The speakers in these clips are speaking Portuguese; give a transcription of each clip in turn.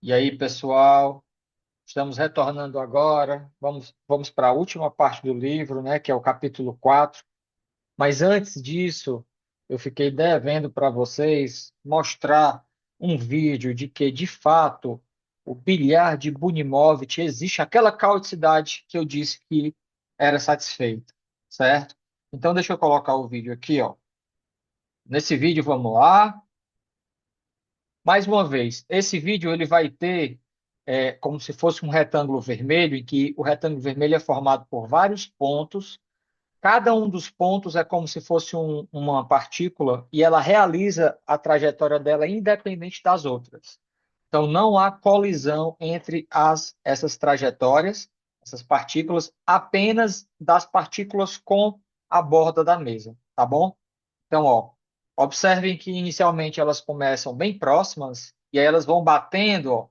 E aí, pessoal, estamos retornando agora. Vamos para a última parte do livro, né, que é o capítulo 4. Mas antes disso, eu fiquei devendo para vocês mostrar um vídeo de que, de fato, o bilhar de Bunimowit existe aquela caoticidade que eu disse que era satisfeita, certo? Então, deixa eu colocar o vídeo aqui, ó. Nesse vídeo, vamos lá. Mais uma vez, esse vídeo ele vai ter como se fosse um retângulo vermelho, em que o retângulo vermelho é formado por vários pontos. Cada um dos pontos é como se fosse uma partícula e ela realiza a trajetória dela independente das outras. Então, não há colisão entre essas trajetórias, essas partículas, apenas das partículas com a borda da mesa, tá bom? Então, ó, observem que inicialmente elas começam bem próximas e aí elas vão batendo, ó,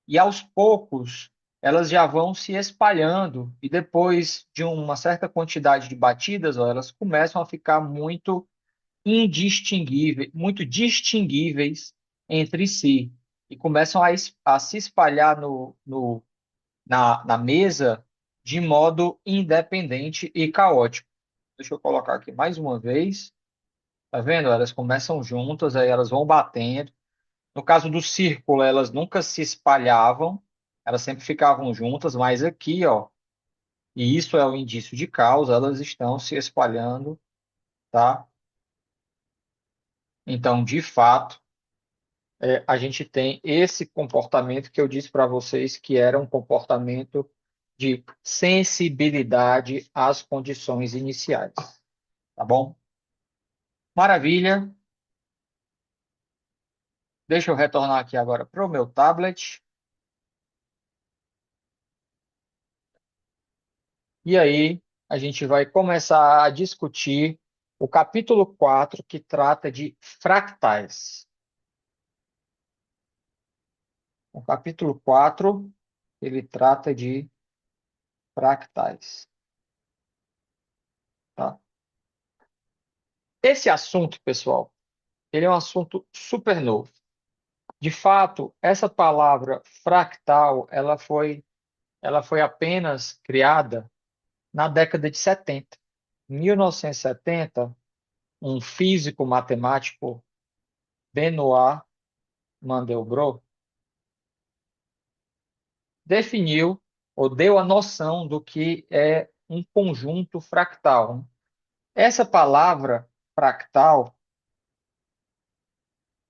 e aos poucos elas já vão se espalhando e depois de uma certa quantidade de batidas, ó, elas começam a ficar muito indistinguíveis, muito distinguíveis entre si e começam a se espalhar na mesa de modo independente e caótico. Deixa eu colocar aqui mais uma vez. Tá vendo? Elas começam juntas, aí elas vão batendo. No caso do círculo, elas nunca se espalhavam, elas sempre ficavam juntas, mas aqui, ó, e isso é o indício de causa, elas estão se espalhando, tá? Então, de fato, a gente tem esse comportamento que eu disse para vocês que era um comportamento de sensibilidade às condições iniciais, tá bom? Maravilha. Deixa eu retornar aqui agora para o meu tablet. E aí, a gente vai começar a discutir o capítulo 4 que trata de fractais. O capítulo 4 ele trata de fractais, tá? Esse assunto, pessoal, ele é um assunto super novo. De fato, essa palavra fractal, ela foi apenas criada na década de 70. Em 1970, um físico matemático, Benoit Mandelbrot, definiu ou deu a noção do que é um conjunto fractal. Essa palavra fractal,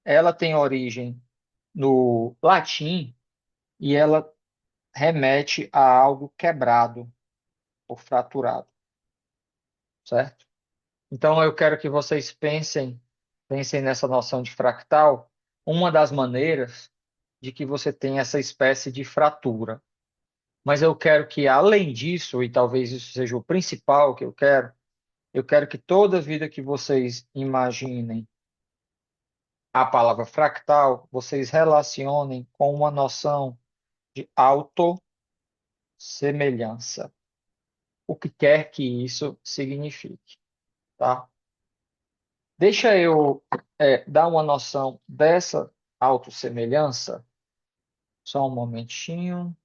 ela tem origem no latim e ela remete a algo quebrado ou fraturado, certo? Então eu quero que vocês pensem nessa noção de fractal, uma das maneiras de que você tem essa espécie de fratura. Mas eu quero que, além disso, e talvez isso seja o principal que eu quero que toda vida que vocês imaginem a palavra fractal, vocês relacionem com uma noção de autossemelhança, o que quer que isso signifique, tá? Deixa eu dar uma noção dessa autossemelhança, só um momentinho.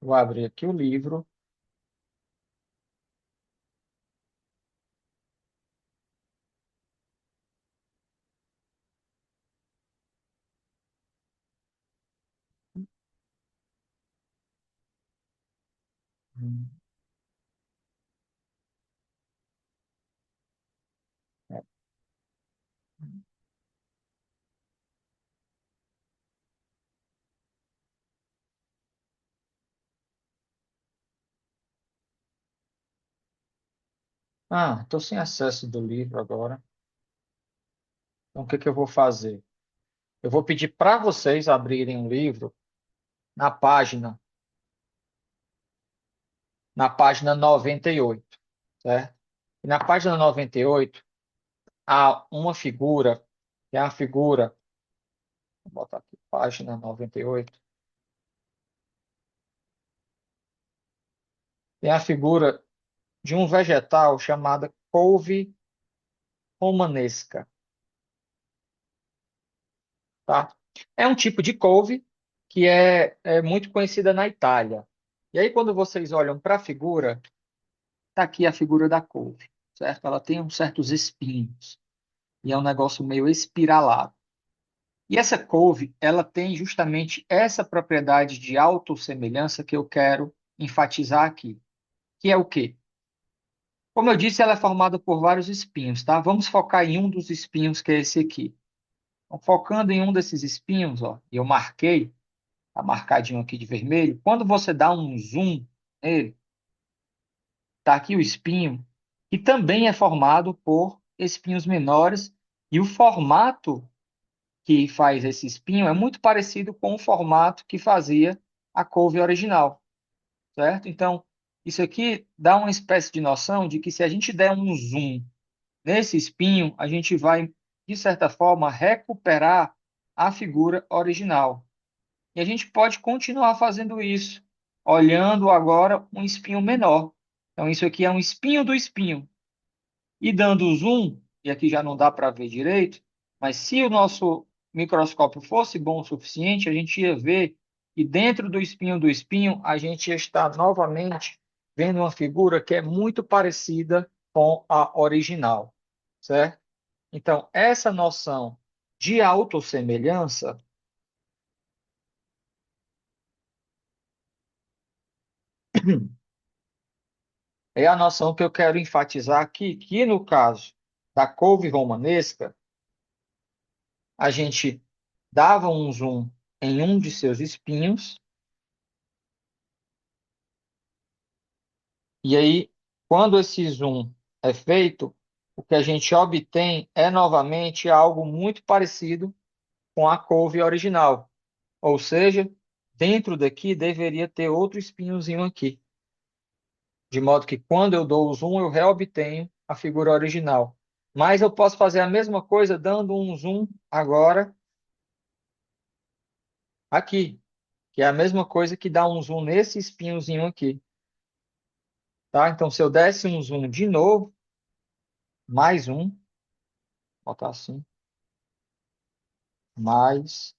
Vou abrir aqui o livro. Ah, estou sem acesso do livro agora. Então, o que que eu vou fazer? Eu vou pedir para vocês abrirem o livro na página, na página 98, certo? E na página 98 há uma figura, que é a figura, vou botar aqui, página 98, tem a figura de um vegetal chamada couve romanesca, tá? É um tipo de couve que é muito conhecida na Itália. E aí, quando vocês olham para a figura, está aqui a figura da couve, certo? Ela tem uns certos espinhos e é um negócio meio espiralado. E essa couve, ela tem justamente essa propriedade de autossemelhança que eu quero enfatizar aqui, que é o quê? Como eu disse, ela é formada por vários espinhos, tá? Vamos focar em um dos espinhos, que é esse aqui. Então, focando em um desses espinhos, ó, e eu marquei, tá marcadinho aqui de vermelho. Quando você dá um zoom nele, tá aqui o espinho, que também é formado por espinhos menores, e o formato que faz esse espinho é muito parecido com o formato que fazia a couve original, certo? Então, isso aqui dá uma espécie de noção de que se a gente der um zoom nesse espinho, a gente vai, de certa forma, recuperar a figura original. E a gente pode continuar fazendo isso, olhando agora um espinho menor. Então, isso aqui é um espinho do espinho. E dando zoom, e aqui já não dá para ver direito, mas se o nosso microscópio fosse bom o suficiente, a gente ia ver que dentro do espinho, a gente está novamente vendo uma figura que é muito parecida com a original, certo? Então, essa noção de autossemelhança é a noção que eu quero enfatizar aqui, que no caso da couve romanesca, a gente dava um zoom em um de seus espinhos, e aí, quando esse zoom é feito, o que a gente obtém é novamente algo muito parecido com a couve original. Ou seja, dentro daqui deveria ter outro espinhozinho aqui, de modo que quando eu dou o zoom, eu reobtenho a figura original. Mas eu posso fazer a mesma coisa dando um zoom agora aqui, que é a mesma coisa que dar um zoom nesse espinhozinho aqui, tá? Então, se eu desse um zoom de novo, mais um, botar assim, mais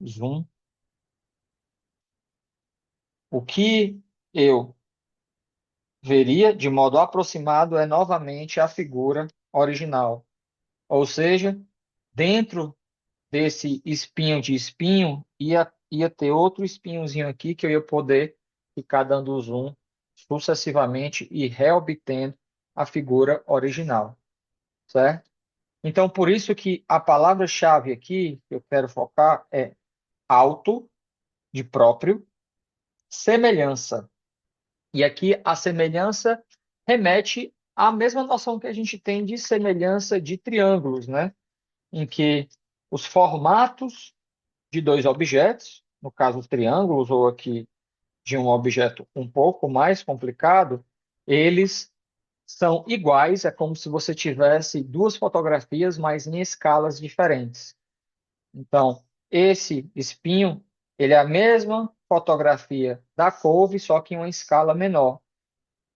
zoom, o que eu veria de modo aproximado é novamente a figura original. Ou seja, dentro desse espinho de espinho, ia ter outro espinhozinho aqui que eu ia poder ficar dando zoom sucessivamente e reobtendo a figura original, certo? Então, por isso que a palavra-chave aqui que eu quero focar é auto, de próprio, semelhança. E aqui a semelhança remete à mesma noção que a gente tem de semelhança de triângulos, né? Em que os formatos de dois objetos, no caso triângulos, ou aqui de um objeto um pouco mais complicado, eles são iguais, é como se você tivesse duas fotografias, mas em escalas diferentes. Então, esse espinho, ele é a mesma fotografia da couve, só que em uma escala menor.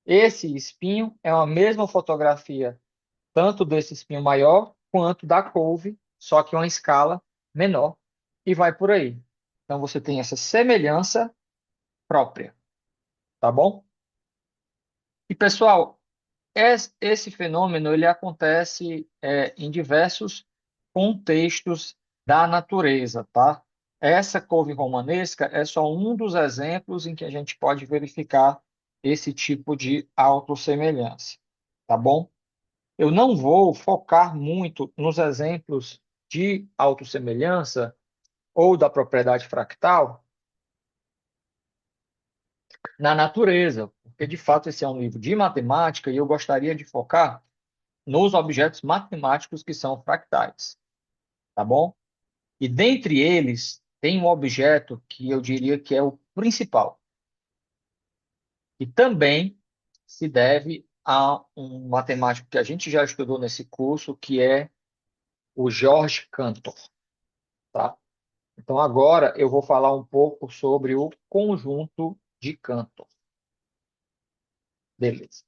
Esse espinho é a mesma fotografia tanto desse espinho maior quanto da couve, só que em uma escala menor, e vai por aí. Então, você tem essa semelhança própria, tá bom? E, pessoal, esse fenômeno ele acontece em diversos contextos da natureza, tá? Essa couve romanesca é só um dos exemplos em que a gente pode verificar esse tipo de autossemelhança, tá bom? Eu não vou focar muito nos exemplos de autossemelhança ou da propriedade fractal na natureza, porque de fato esse é um livro de matemática e eu gostaria de focar nos objetos matemáticos que são fractais, tá bom? E dentre eles tem um objeto que eu diria que é o principal, e também se deve a um matemático que a gente já estudou nesse curso, que é o George Cantor, tá? Então agora eu vou falar um pouco sobre o conjunto de Cantor. Beleza.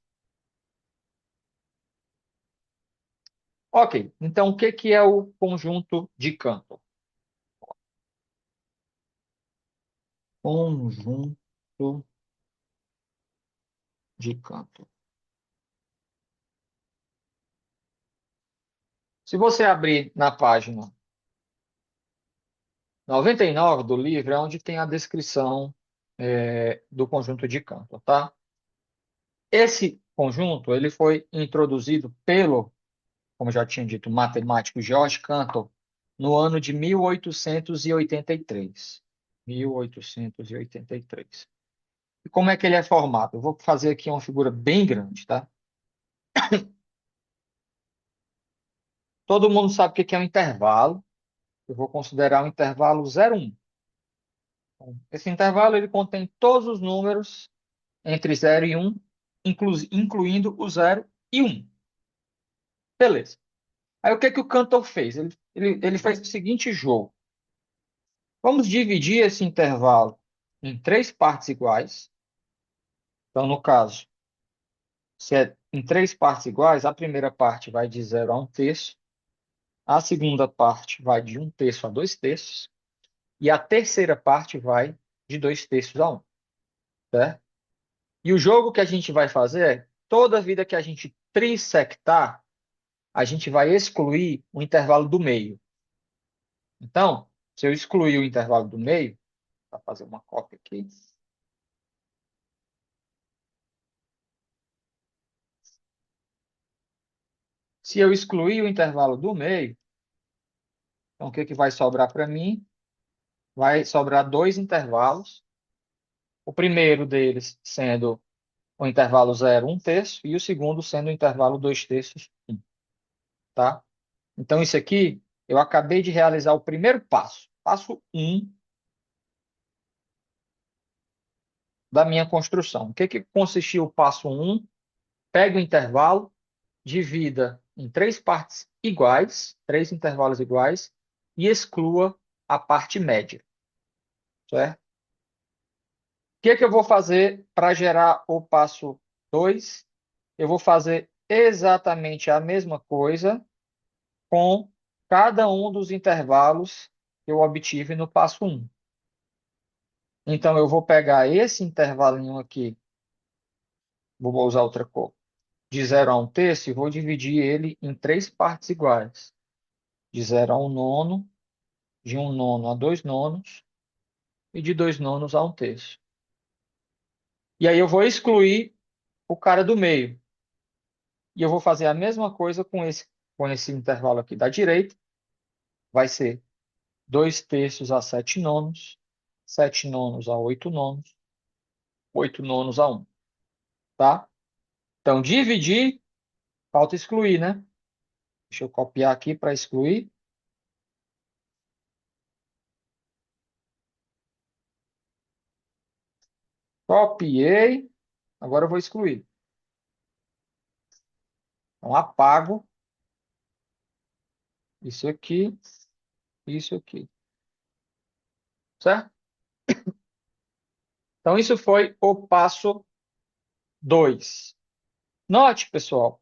Ok, então o que que é o conjunto de Cantor? Conjunto de canto. Se você abrir na página 99 do livro, é onde tem a descrição do conjunto de canto, tá? Esse conjunto ele foi introduzido pelo, como já tinha dito, matemático George Cantor no ano de 1883. 1883. E como é que ele é formado? Eu vou fazer aqui uma figura bem grande, tá? Todo mundo sabe o que é um intervalo. Eu vou considerar o intervalo 0, 1. Esse intervalo ele contém todos os números entre 0 e 1, incluindo o 0 e 1. Beleza. Aí o que que o Cantor fez? Ele fez o seguinte jogo. Vamos dividir esse intervalo em três partes iguais. Então, no caso, se é em três partes iguais, a primeira parte vai de 0 a 1 terço, a segunda parte vai de 1 terço a 2 terços, e a terceira parte vai de 2 terços a 1, certo? E o jogo que a gente vai fazer é, toda vida que a gente trissectar, a gente vai excluir o intervalo do meio. Então, se eu excluir o intervalo do meio, para fazer uma cópia aqui, se eu excluir o intervalo do meio, então o que que vai sobrar para mim? Vai sobrar dois intervalos. O primeiro deles sendo o intervalo 0, 1 terço, e o segundo sendo o intervalo 2 terços, 1, tá? Então, isso aqui, eu acabei de realizar o primeiro passo. Passo 1 da minha construção. O que que consistiu o passo 1? Pega o intervalo, divida em três partes iguais, três intervalos iguais, e exclua a parte média, certo? O que que eu vou fazer para gerar o passo 2? Eu vou fazer exatamente a mesma coisa com cada um dos intervalos que eu obtive no passo 1. Então, eu vou pegar esse intervalinho aqui, vou usar outra cor, de 0 a 1 terço, e vou dividir ele em três partes iguais. De 0 a 1 nono, de 1 nono a 2 nonos, e de 2 nonos a 1 terço. E aí eu vou excluir o cara do meio. E eu vou fazer a mesma coisa com esse intervalo aqui da direita. Vai ser 2 terços a 7 nonos, 7 nonos a 8 nonos, 8 nonos a 1. Tá? Então, dividir, falta excluir, né? Deixa eu copiar aqui para excluir. Copiei. Agora eu vou excluir. Então, apago isso aqui, isso aqui. Certo? Então, isso foi o passo 2. Note, pessoal,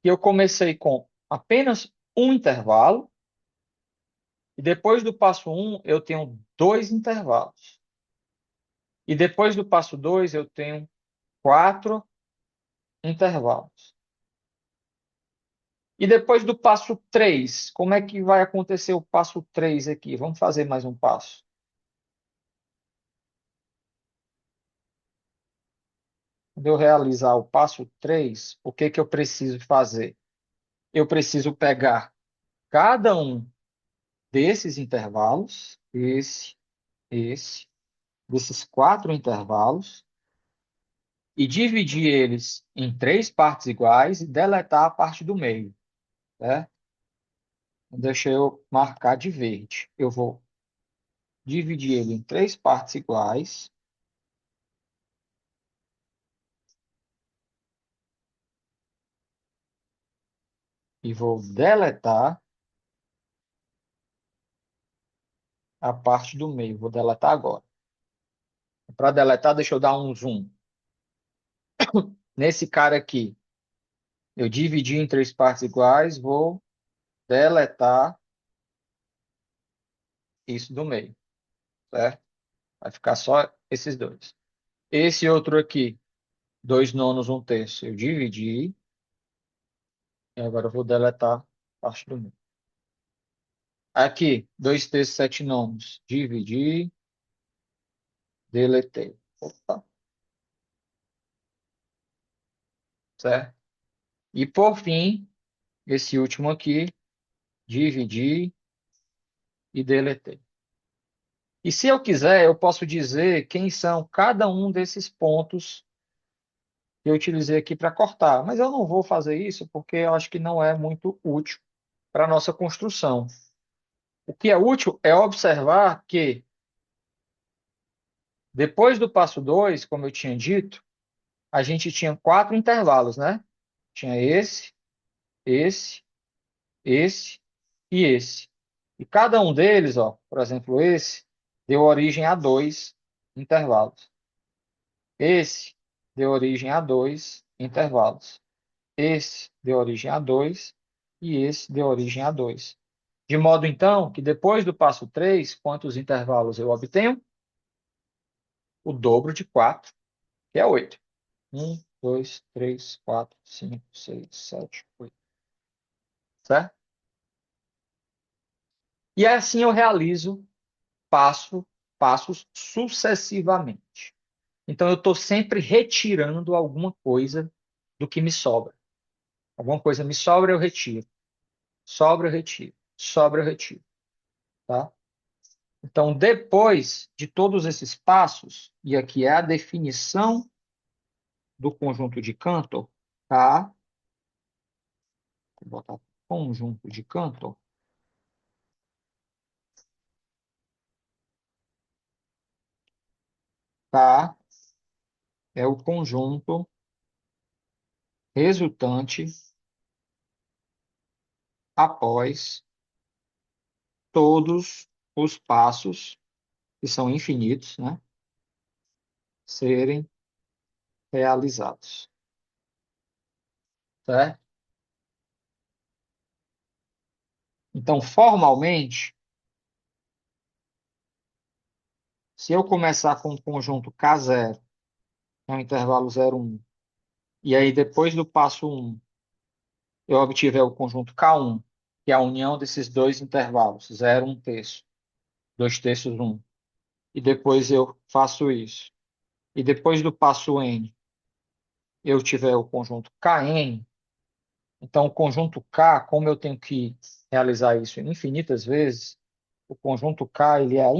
que eu comecei com apenas um intervalo, e depois do passo 1 eu tenho dois intervalos. E depois do passo 2 eu tenho quatro intervalos. E depois do passo 3, como é que vai acontecer o passo 3 aqui? Vamos fazer mais um passo. Quando eu realizar o passo 3, o que que eu preciso fazer? Eu preciso pegar cada um desses intervalos, desses quatro intervalos, e dividir eles em três partes iguais e deletar a parte do meio, né? Deixa eu marcar de verde. Eu vou dividir ele em três partes iguais e vou deletar a parte do meio. Vou deletar agora. Para deletar, deixa eu dar um zoom. Nesse cara aqui, eu dividi em três partes iguais, vou deletar isso do meio, certo? Vai ficar só esses dois. Esse outro aqui, 2 nonos, 1 terço, eu dividi. E agora eu vou deletar parte do meio. Aqui, 2 terços, 7 nonos. Dividi, deletei. Opa, certo? E por fim, esse último aqui, dividi e deletei. E se eu quiser, eu posso dizer quem são cada um desses pontos que eu utilizei aqui para cortar. Mas eu não vou fazer isso porque eu acho que não é muito útil para a nossa construção. O que é útil é observar que, depois do passo 2, como eu tinha dito, a gente tinha 4 intervalos, né? Tinha esse, esse e esse. E cada um deles, ó, por exemplo, esse, deu origem a 2 intervalos. Esse deu origem a 2 intervalos. Esse deu origem a 2 e esse deu origem a 2. De modo, então, que depois do passo 3, quantos intervalos eu obtenho? O dobro de 4, que é 8. 1, 2, 3, 4, 5, 6, 7, 8. Certo? E assim eu realizo passos sucessivamente. Então, eu estou sempre retirando alguma coisa do que me sobra. Alguma coisa me sobra, eu retiro. Sobra, eu retiro. Sobra, eu retiro. Tá? Então, depois de todos esses passos, e aqui é a definição do conjunto de Cantor, tá? Vou botar conjunto de Cantor, tá? É o conjunto resultante após todos os passos, que são infinitos, né, serem realizados. Certo? Então, formalmente, se eu começar com o conjunto K0, que é o intervalo 0, 1, e aí depois do passo 1, eu obtiver o conjunto K1, que é a união desses dois intervalos, 0, 1 terço, 2 terços, 1, e depois eu faço isso. E depois do passo N, eu tiver o conjunto Kn, então o conjunto K, como eu tenho que realizar isso infinitas vezes, o conjunto K ele é a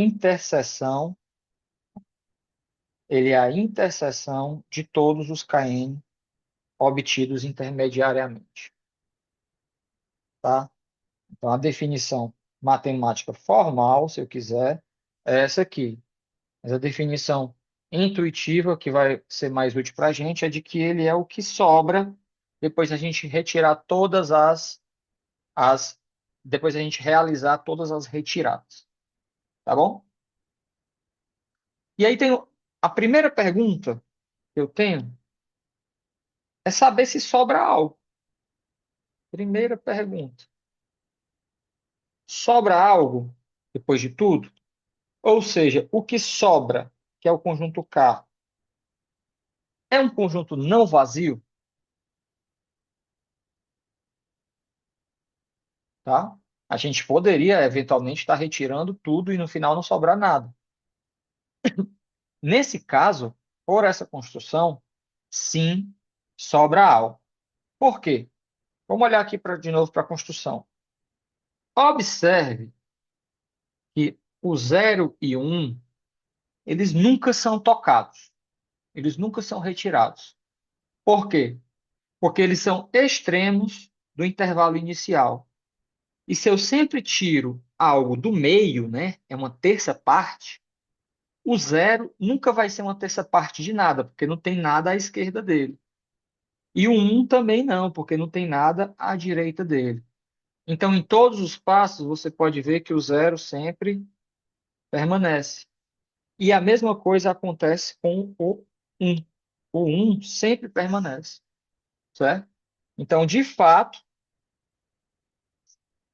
interseção de todos os Kn obtidos intermediariamente. Tá? Então, a definição matemática formal, se eu quiser, é essa aqui. Mas a definição intuitiva, que vai ser mais útil para a gente, é de que ele é o que sobra depois a gente retirar as depois a gente realizar todas as retiradas. Tá bom? E aí tem a primeira pergunta que eu tenho é saber se sobra algo. Primeira pergunta. Sobra algo depois de tudo? Ou seja, o que sobra, que é o conjunto K, é um conjunto não vazio? Tá? A gente poderia, eventualmente, estar retirando tudo e no final não sobrar nada. Nesse caso, por essa construção, sim, sobra algo. Por quê? Vamos olhar aqui de novo para a construção. Observe que o 0 e 1, eles nunca são tocados. Eles nunca são retirados. Por quê? Porque eles são extremos do intervalo inicial. E se eu sempre tiro algo do meio, né, é uma terça parte, o 0 nunca vai ser uma terça parte de nada, porque não tem nada à esquerda dele. E o 1 também não, porque não tem nada à direita dele. Então, em todos os passos, você pode ver que o 0 sempre permanece. E a mesma coisa acontece com o 1. O 1 sempre permanece, certo? Então, de fato,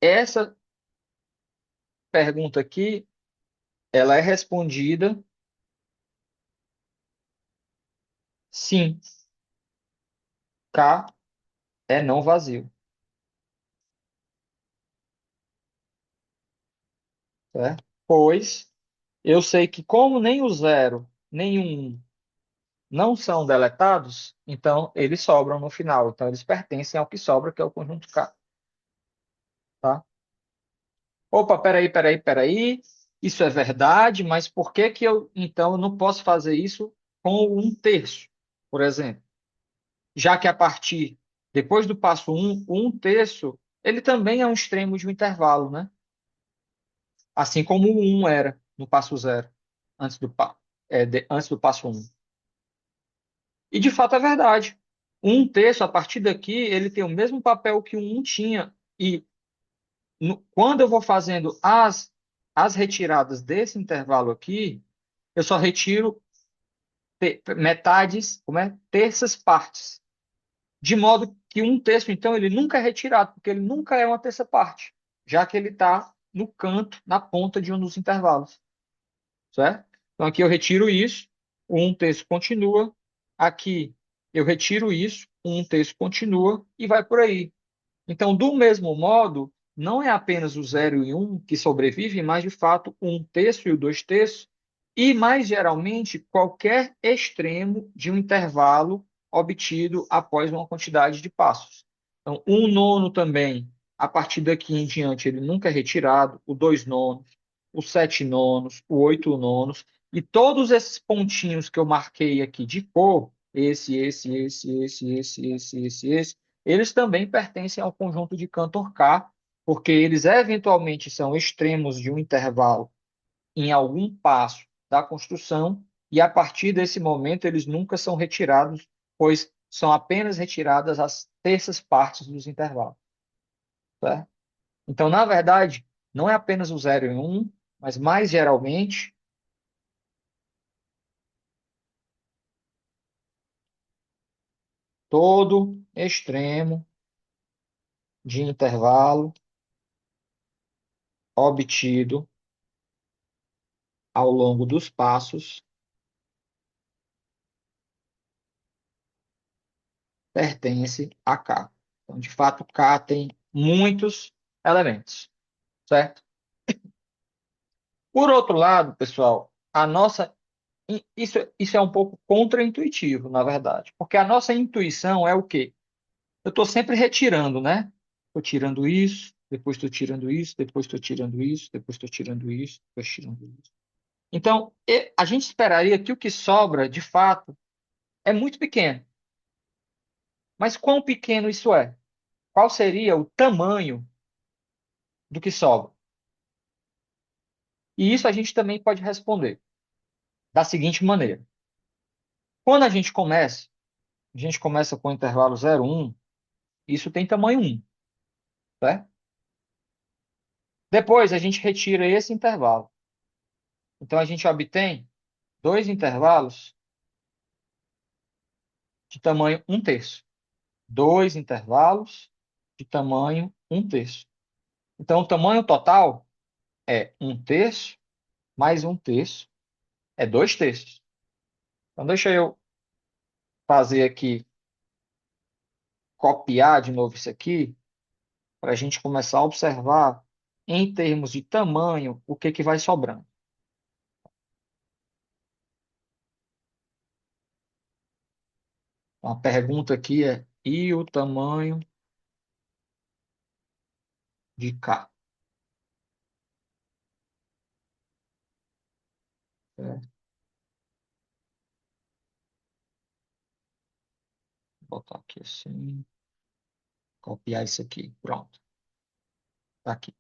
essa pergunta aqui, ela é respondida Sim, K é não vazio, certo? Pois eu sei que como nem o zero nem o 1 não são deletados, então eles sobram no final. Então eles pertencem ao que sobra, que é o conjunto K, tá? Opa, peraí. Isso é verdade, mas por que que eu, então, eu não posso fazer isso com um terço, por exemplo? Já que a partir, depois do passo o um terço, ele também é um extremo de um intervalo, né? Assim como o um era no passo zero, antes do, antes do passo um. E de fato é verdade. Um terço, a partir daqui, ele tem o mesmo papel que o um tinha. E quando eu vou fazendo as retiradas desse intervalo aqui, eu só retiro metades, como é? Terças partes. De modo que um terço, então, ele nunca é retirado, porque ele nunca é uma terça parte, já que ele está no canto, na ponta de um dos intervalos, certo? Então, aqui eu retiro isso, o um terço continua. Aqui eu retiro isso, o um terço continua e vai por aí. Então, do mesmo modo, não é apenas o zero e um que sobrevivem, mas de fato o um terço e o dois terços, e mais geralmente qualquer extremo de um intervalo obtido após uma quantidade de passos. Então, um nono também, a partir daqui em diante, ele nunca é retirado, o dois nonos, os sete nonos, o oito nonos, e todos esses pontinhos que eu marquei aqui de cor, esse, eles também pertencem ao conjunto de Cantor K, porque eles eventualmente são extremos de um intervalo em algum passo da construção, e a partir desse momento eles nunca são retirados, pois são apenas retiradas as terças partes dos intervalos. Certo? Então, na verdade, não é apenas o zero e um, mas mais geralmente todo extremo de intervalo obtido ao longo dos passos pertence a K. Então, de fato, K tem muitos elementos, certo? Por outro lado, pessoal, a nossa isso é um pouco contraintuitivo, na verdade, porque a nossa intuição é o quê? Eu estou sempre retirando, né? Estou tirando isso, depois estou tirando isso, depois estou tirando isso, depois estou tirando isso, depois tirando isso. Então, a gente esperaria que o que sobra, de fato, é muito pequeno. Mas quão pequeno isso é? Qual seria o tamanho do que sobra? E isso a gente também pode responder da seguinte maneira. Quando a gente começa com o intervalo 0, 1, isso tem tamanho 1, certo? Depois a gente retira esse intervalo. Então a gente obtém dois intervalos de tamanho 1 terço. Dois intervalos de tamanho 1 terço. Então o tamanho total é 1 terço mais 1 terço é 2 terços. Então deixa eu fazer aqui, copiar de novo isso aqui, para a gente começar a observar, em termos de tamanho, o que que vai sobrando. Então, a pergunta aqui é: e o tamanho de K? Certo? Vou botar aqui assim, copiar isso aqui. Pronto, tá aqui.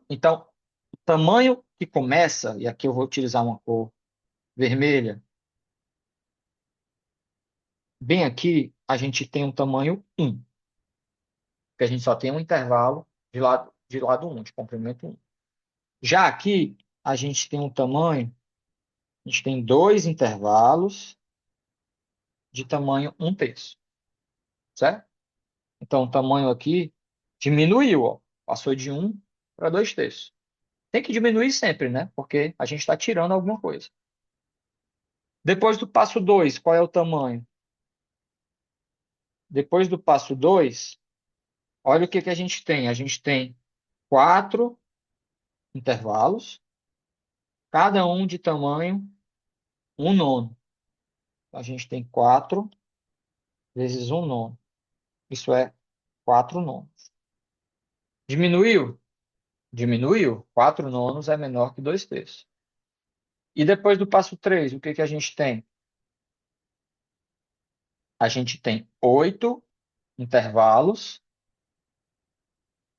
Então, o tamanho que começa, e aqui eu vou utilizar uma cor vermelha, bem aqui a gente tem um tamanho 1, porque a gente só tem um intervalo de lado 1, de comprimento 1. Já aqui, a gente tem um tamanho, a gente tem dois intervalos de tamanho 1 terço, certo? Então, o tamanho aqui diminuiu, ó, passou de 1 para 2 terços. Tem que diminuir sempre, né? Porque a gente está tirando alguma coisa. Depois do passo 2, qual é o tamanho? Depois do passo 2, olha o que que a gente tem. A gente tem quatro intervalos, cada um de tamanho um nono. A gente tem 4 vezes um nono. Isso é 4 nonos. Diminuiu? Diminuiu. 4 nonos é menor que 2 terços. E depois do passo 3, o que que a gente tem? A gente tem 8 intervalos.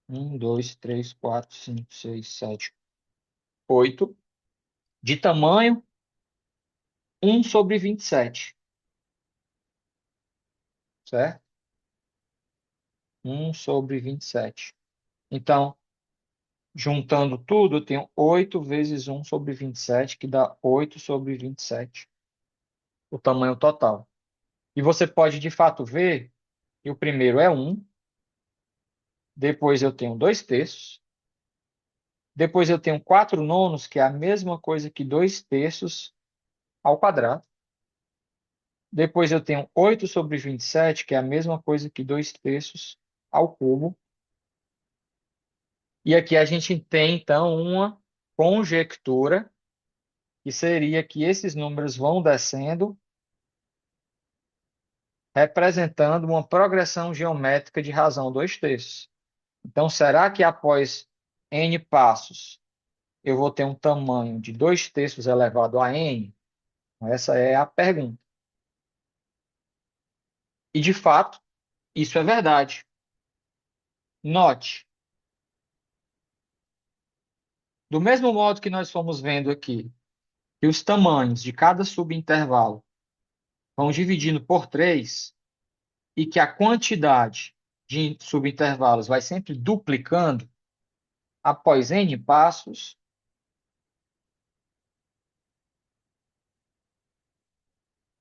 Um, 2, 3, 4, 5, 6, 7, 8. De tamanho um sobre 27, certo? Um sobre 27. Então, juntando tudo, eu tenho 8 vezes um sobre 27, que dá 8 sobre 27, o tamanho total. E você pode, de fato, ver que o primeiro é um, depois eu tenho 2 terços, depois eu tenho 4 nonos, que é a mesma coisa que 2 terços ao quadrado. Depois eu tenho 8 sobre 27, que é a mesma coisa que 2 terços ao cubo. E aqui a gente tem, então, uma conjectura, que seria que esses números vão descendo, representando uma progressão geométrica de razão 2 terços. Então, será que após n passos eu vou ter um tamanho de 2 terços elevado a n? Essa é a pergunta. E, de fato, isso é verdade. Note, do mesmo modo que nós fomos vendo aqui, que os tamanhos de cada subintervalo vão dividindo por 3 e que a quantidade de subintervalos vai sempre duplicando após n passos,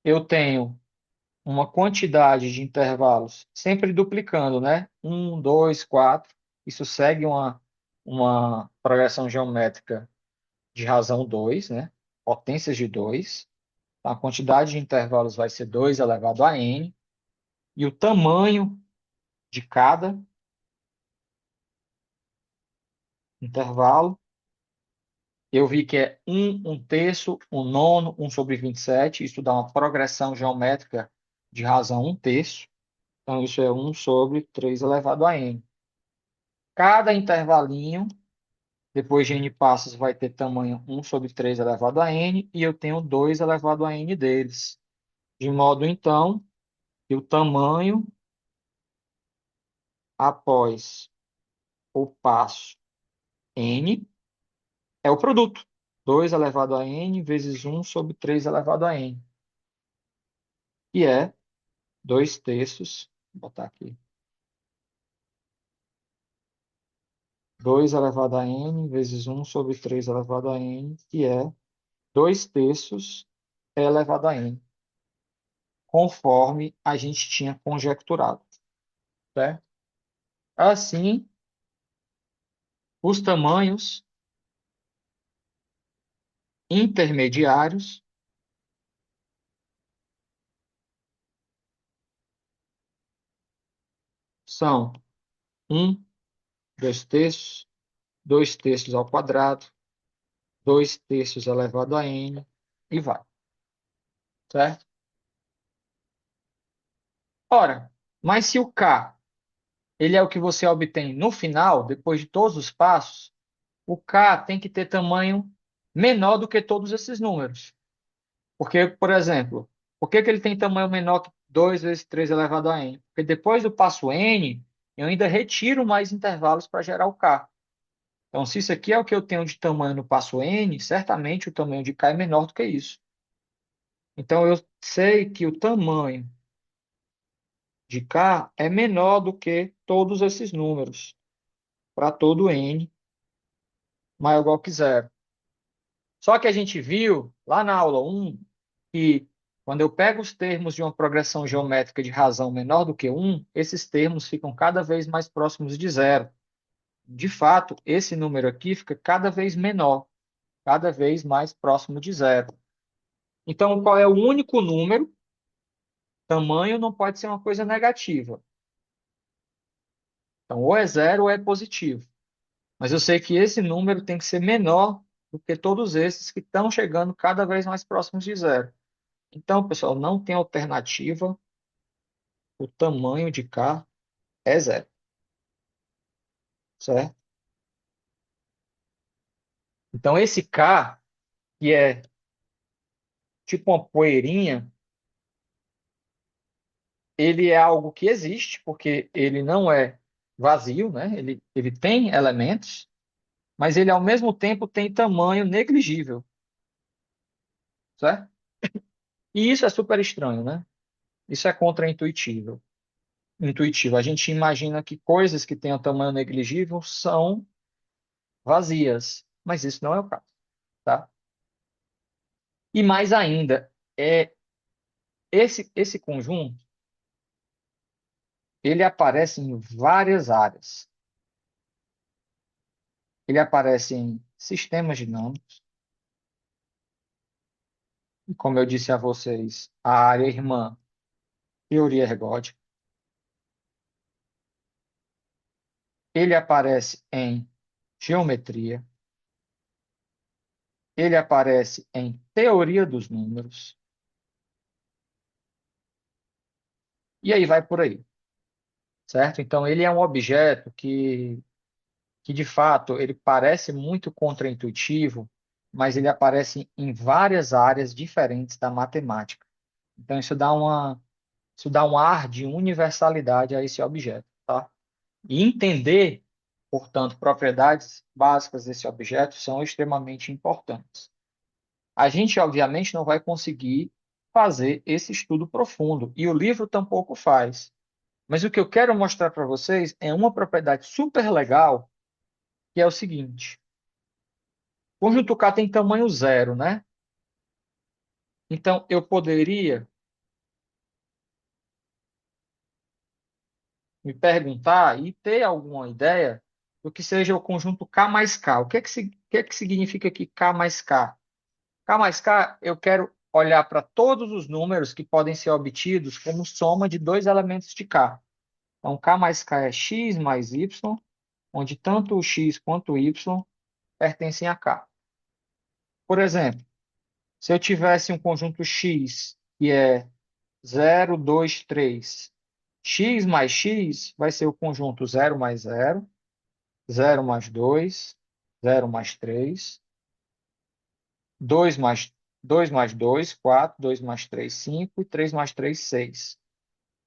eu tenho uma quantidade de intervalos sempre duplicando, né? Um, 2, 4. Isso segue uma progressão geométrica de razão 2, né? Potências de 2. A quantidade de intervalos vai ser 2 elevado a n. E o tamanho de cada intervalo, eu vi que é um terço, um nono, um sobre 27. Isso dá uma progressão geométrica de razão um terço. Então, isso é um sobre 3 elevado a n. Cada intervalinho, depois de n passos, vai ter tamanho um sobre 3 elevado a n, e eu tenho 2 elevado a n deles. De modo, então, que o tamanho após o passo n é o produto. 2 elevado a n vezes um sobre 3 elevado a n. Que é 2 terços. Vou botar aqui. 2 elevado a n vezes um sobre 3 elevado a n, que é 2 terços elevado a n, conforme a gente tinha conjecturado, certo? Assim, os tamanhos intermediários são um 2 terços, 2 terços ao quadrado, 2 terços elevado a n, e vai, certo? Ora, mas se o k ele é o que você obtém no final, depois de todos os passos, o k tem que ter tamanho menor do que todos esses números. Porque, por exemplo, por que que ele tem tamanho menor que 2 vezes 3 elevado a n? Porque depois do passo n, eu ainda retiro mais intervalos para gerar o k. Então, se isso aqui é o que eu tenho de tamanho no passo n, certamente o tamanho de k é menor do que isso. Então, eu sei que o tamanho de k é menor do que todos esses números, para todo n maior ou igual que zero. Só que a gente viu lá na aula um que quando eu pego os termos de uma progressão geométrica de razão menor do que um, esses termos ficam cada vez mais próximos de zero. De fato, esse número aqui fica cada vez menor, cada vez mais próximo de zero. Então, qual é o único número? Tamanho não pode ser uma coisa negativa. Então, ou é zero ou é positivo. Mas eu sei que esse número tem que ser menor do que todos esses que estão chegando cada vez mais próximos de zero. Então, pessoal, não tem alternativa. O tamanho de K é zero, certo? Então, esse K, que é tipo uma poeirinha, ele é algo que existe, porque ele não é vazio, né? Ele tem elementos, mas ele, ao mesmo tempo, tem tamanho negligível, certo? E isso é super estranho, né? Isso é contraintuitivo. Intuitivo. A gente imagina que coisas que tenham tamanho negligível são vazias, mas isso não é o caso, tá? E mais ainda, esse conjunto, ele aparece em várias áreas. Ele aparece em sistemas dinâmicos, e como eu disse a vocês, a área irmã, teoria ergódica. Ele aparece em geometria, ele aparece em teoria dos números, e aí vai por aí, certo? Então, ele é um objeto que de fato ele parece muito contraintuitivo, mas ele aparece em várias áreas diferentes da matemática. Então isso dá um ar de universalidade a esse objeto, tá? E entender, portanto, propriedades básicas desse objeto são extremamente importantes. A gente, obviamente, não vai conseguir fazer esse estudo profundo, e o livro tampouco faz. Mas o que eu quero mostrar para vocês é uma propriedade super legal, que é o seguinte: o conjunto K tem tamanho zero, né? Então, eu poderia me perguntar e ter alguma ideia do que seja o conjunto K mais K. O que é que significa aqui K mais K? K mais K, eu quero olhar para todos os números que podem ser obtidos como soma de dois elementos de K. Então, K mais K é x mais y, onde tanto o x quanto o y pertencem a K. Por exemplo, se eu tivesse um conjunto X que é 0, 2, 3. X mais x vai ser o conjunto zero mais zero, zero mais 2, zero mais 3, 2 mais 2 mais 2, 4, 2 mais 3, 5 e 3 mais 3, 6.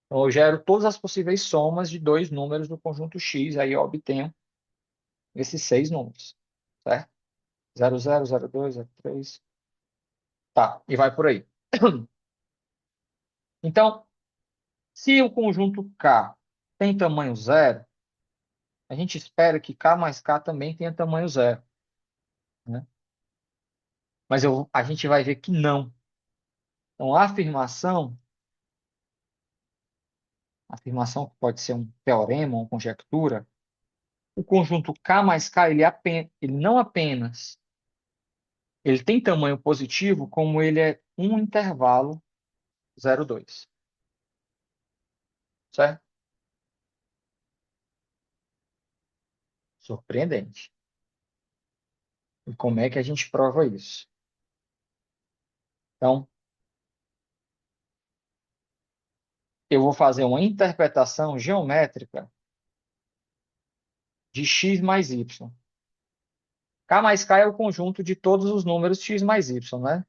Então, eu gero todas as possíveis somas de dois números do conjunto X, aí eu obtenho esses seis números, certo? 0, 0, 0, 2, 0, 3. Tá, e vai por aí. Então, se o conjunto K tem tamanho zero, a gente espera que K mais K também tenha tamanho zero, né? Mas a gente vai ver que não. Então, a afirmação que pode ser um teorema, uma conjectura, o conjunto K mais K, ele não apenas ele tem tamanho positivo, como ele é um intervalo 0,2, certo? Surpreendente. E como é que a gente prova isso? Então, eu vou fazer uma interpretação geométrica de x mais y. K mais K é o conjunto de todos os números x mais y, né?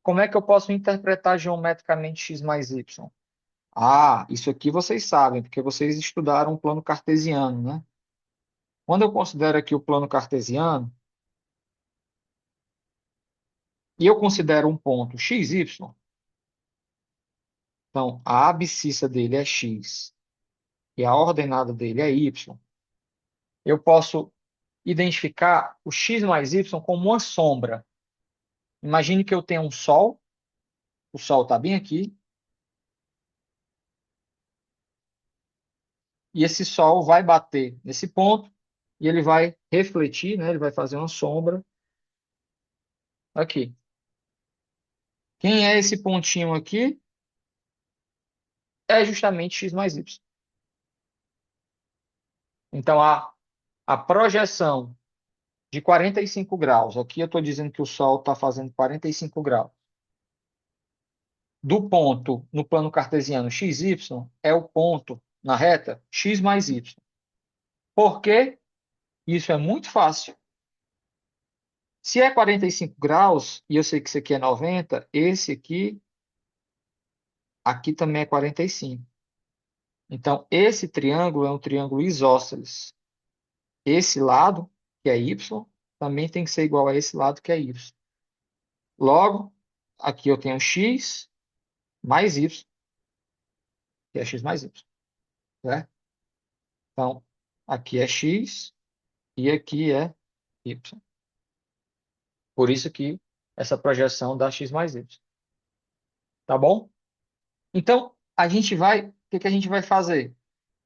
Como é que eu posso interpretar geometricamente x mais y? Ah, isso aqui vocês sabem, porque vocês estudaram o plano cartesiano, né? Quando eu considero aqui o plano cartesiano, e eu considero um ponto x, y, então a abscissa dele é x e a ordenada dele é y, eu posso identificar o x mais y como uma sombra. Imagine que eu tenho um sol, o sol está bem aqui, e esse sol vai bater nesse ponto e ele vai refletir, né? Ele vai fazer uma sombra aqui. Quem é esse pontinho aqui? É justamente x mais y. Então, a projeção de 45 graus, aqui eu estou dizendo que o Sol está fazendo 45 graus, do ponto no plano cartesiano xy, é o ponto na reta x mais y. Por quê? Isso é muito fácil. Se é 45 graus, e eu sei que esse aqui é 90, esse aqui também é 45. Então, esse triângulo é um triângulo isósceles. Esse lado, que é y, também tem que ser igual a esse lado, que é y. Logo, aqui eu tenho x mais y, que é x mais y, certo? Então, aqui é x e aqui é y. Por isso que essa projeção dá x mais y. Tá bom? Então, o que que a gente vai fazer?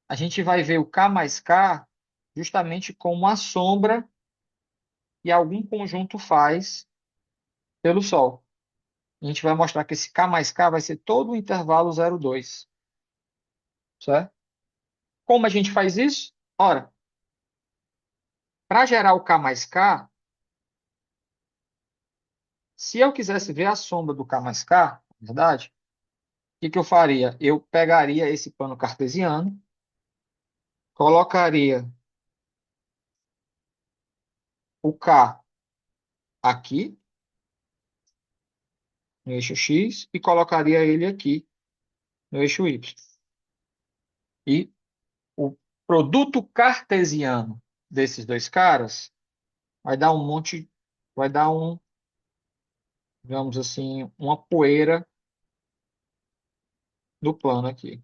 A gente vai ver o K mais K justamente como uma sombra que algum conjunto faz pelo Sol. A gente vai mostrar que esse K mais K vai ser todo o intervalo 0,2, certo? Como a gente faz isso? Ora, para gerar o K mais K, se eu quisesse ver a sombra do K mais K, na verdade, o que que eu faria? Eu pegaria esse plano cartesiano, colocaria o K aqui, no eixo X, e colocaria ele aqui, no eixo Y. E o produto cartesiano desses dois caras vai dar um monte, vai dar um, digamos assim, uma poeira do plano aqui.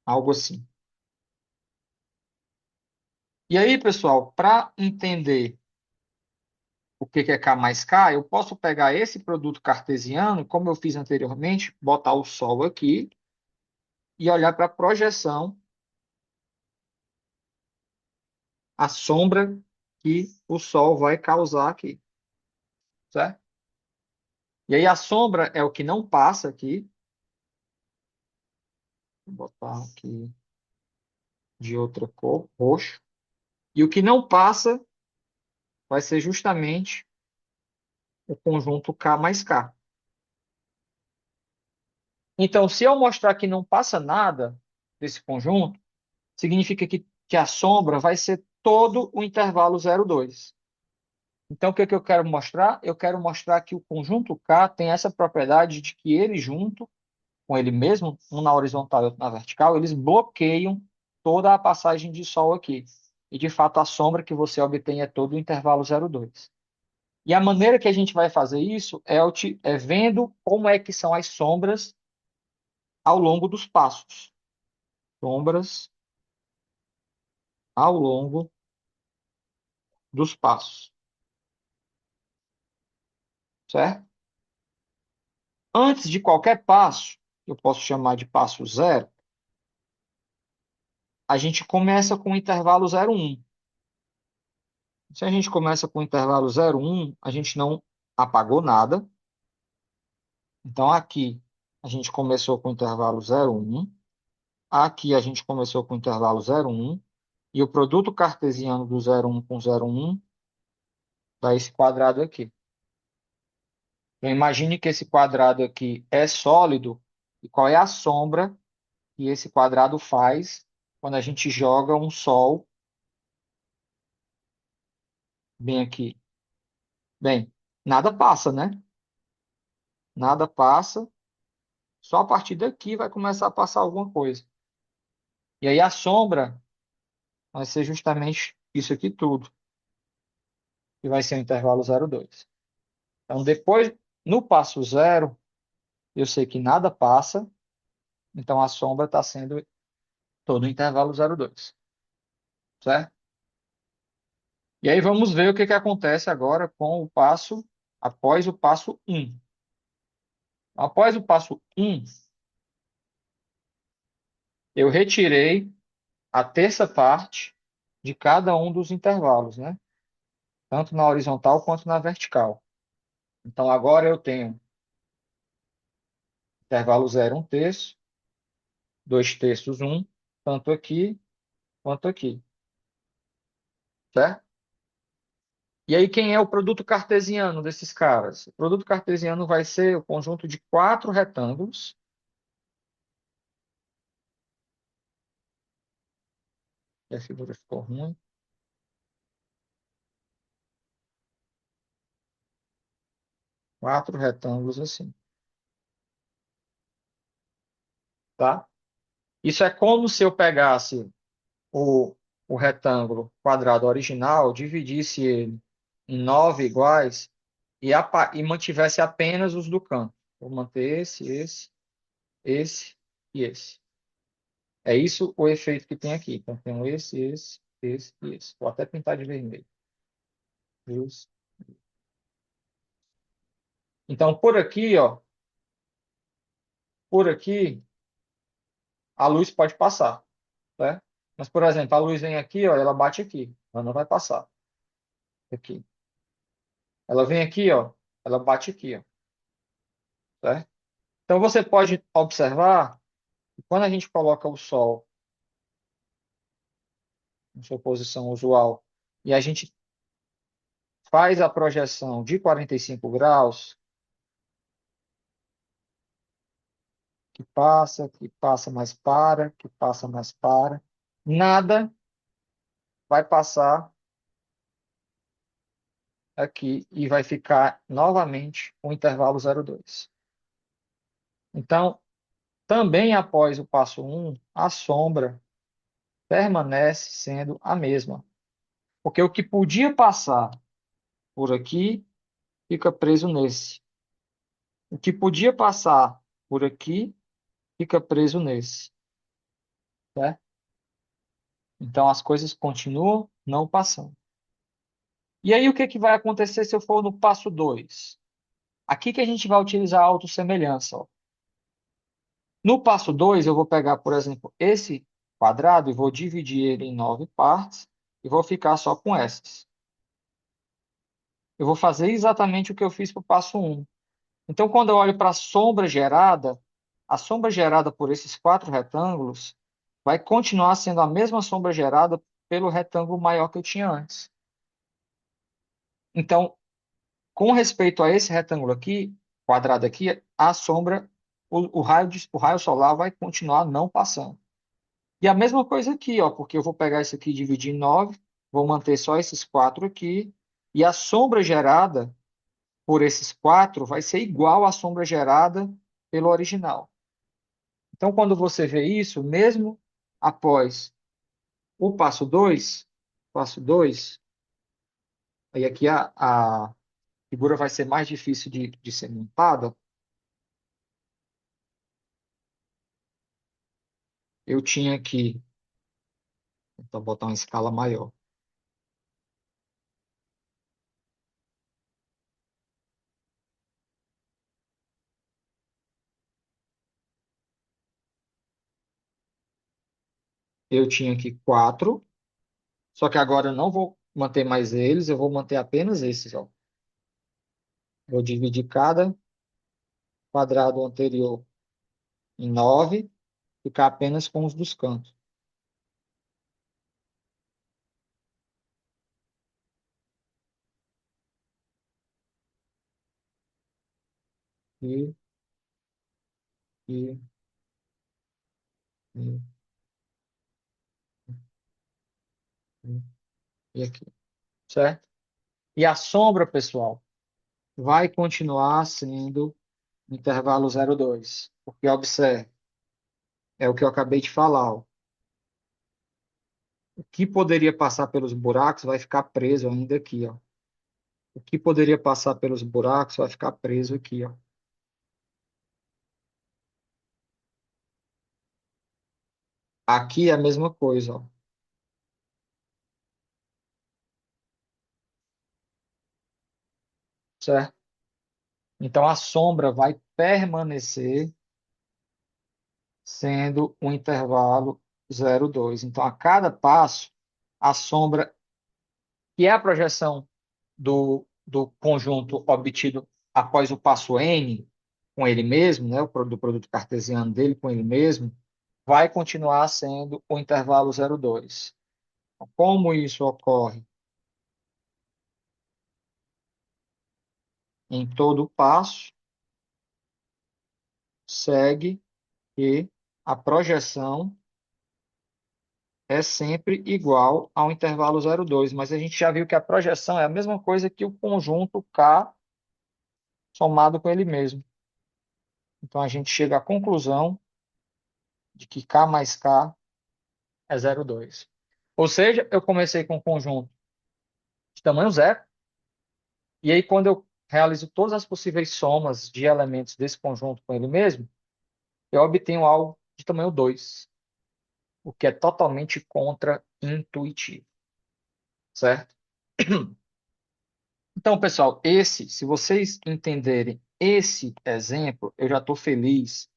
Algo assim. E aí, pessoal, para entender o que que é K mais K, eu posso pegar esse produto cartesiano, como eu fiz anteriormente, botar o Sol aqui e olhar para a projeção, a sombra que o Sol vai causar aqui, certo? E aí a sombra é o que não passa aqui. Vou botar aqui de outra cor, roxo. E o que não passa vai ser justamente o conjunto K mais K. Então, se eu mostrar que não passa nada desse conjunto, significa que a sombra vai ser todo o intervalo 0,2. Então, o que que eu quero mostrar? Eu quero mostrar que o conjunto K tem essa propriedade de que ele junto com ele mesmo, um na horizontal e outro na vertical, eles bloqueiam toda a passagem de Sol aqui. E, de fato, a sombra que você obtém é todo o intervalo 0,2. E a maneira que a gente vai fazer isso é vendo como é que são as sombras ao longo dos passos. Sombras ao longo dos passos, certo? Antes de qualquer passo, eu posso chamar de passo zero, a gente começa com o intervalo 0,1. Se a gente começa com o intervalo 0,1, a gente não apagou nada. Então, aqui a gente começou com o intervalo 0,1. Aqui a gente começou com o intervalo 0,1. E o produto cartesiano do 0,1 com 0,1 dá esse quadrado aqui. Então, imagine que esse quadrado aqui é sólido. E qual é a sombra que esse quadrado faz quando a gente joga um Sol bem aqui? Bem, nada passa, né? Nada passa. Só a partir daqui vai começar a passar alguma coisa. E aí a sombra vai ser justamente isso aqui tudo, que vai ser o intervalo 0,2. Então, depois, no passo zero, eu sei que nada passa, então a sombra está sendo todo o intervalo 0,2, certo? E aí vamos ver o que que acontece agora com o passo, após o passo um. Após o passo um, eu retirei a terça parte de cada um dos intervalos, né? Tanto na horizontal quanto na vertical. Então, agora eu tenho intervalo zero, um terço, dois terços, um, tanto aqui quanto aqui, certo? E aí, quem é o produto cartesiano desses caras? O produto cartesiano vai ser o conjunto de quatro retângulos. E a figura ficou ruim. Quatro retângulos assim, tá? Isso é como se eu pegasse o, o retângulo quadrado original, dividisse ele em nove iguais e mantivesse apenas os do canto. Vou manter esse e esse. É isso o efeito que tem aqui. Então, tem esse e esse. Vou até pintar de vermelho. Isso. Então, por aqui, a luz pode passar, né? Mas, por exemplo, a luz vem aqui, ó, ela bate aqui. Ela não vai passar aqui. Ela vem aqui, ó, ela bate aqui, ó, certo? Então, você pode observar que quando a gente coloca o Sol em sua posição usual e a gente faz a projeção de 45 graus, que passa, mas para, que passa, mas para, nada vai passar aqui e vai ficar novamente o intervalo 0,2. Então, também após o passo um, a sombra permanece sendo a mesma. Porque o que podia passar por aqui fica preso nesse. O que podia passar por aqui fica preso nesse, né? Então as coisas continuam não passando. E aí o que que vai acontecer se eu for no passo 2? Aqui que a gente vai utilizar a autossemelhança, ó. No passo 2 eu vou pegar, por exemplo, esse quadrado e vou dividir ele em nove partes e vou ficar só com essas. Eu vou fazer exatamente o que eu fiz para o passo um. Então, quando eu olho para a sombra gerada por esses quatro retângulos vai continuar sendo a mesma sombra gerada pelo retângulo maior que eu tinha antes. Então, com respeito a esse retângulo aqui, quadrado aqui, a sombra, o raio solar vai continuar não passando. E a mesma coisa aqui, ó, porque eu vou pegar isso aqui e dividir em 9, vou manter só esses quatro aqui, e a sombra gerada por esses quatro vai ser igual à sombra gerada pelo original. Então, quando você vê isso, mesmo após o passo 2, aí aqui a figura vai ser mais difícil de ser montada, eu tinha que, então, botar uma escala maior. Eu tinha aqui quatro, só que agora eu não vou manter mais eles, eu vou manter apenas esses, ó. Vou dividir cada quadrado anterior em 9, ficar apenas com os dos cantos. E, e, e, e, e aqui, certo? E a sombra, pessoal, vai continuar sendo intervalo 0,2. Porque, observe, é o que eu acabei de falar, ó. O que poderia passar pelos buracos vai ficar preso ainda aqui, ó. O que poderia passar pelos buracos vai ficar preso aqui, ó. Aqui é a mesma coisa, ó. Certo? Então a sombra vai permanecer sendo um intervalo. 0,2. Então, a cada passo, a sombra, que é a projeção do conjunto obtido após o passo n, com ele mesmo, né, do produto cartesiano dele com ele mesmo, vai continuar sendo o intervalo 0,2. Como isso ocorre em todo passo, segue que a projeção é sempre igual ao intervalo 0,2, mas a gente já viu que a projeção é a mesma coisa que o conjunto K somado com ele mesmo. Então a gente chega à conclusão de que K mais K é 0,2. Ou seja, eu comecei com um conjunto de tamanho zero, e aí quando eu realizo todas as possíveis somas de elementos desse conjunto com ele mesmo, eu obtenho algo de tamanho 2, o que é totalmente contra-intuitivo, certo? Então, pessoal, se vocês entenderem esse exemplo, eu já estou feliz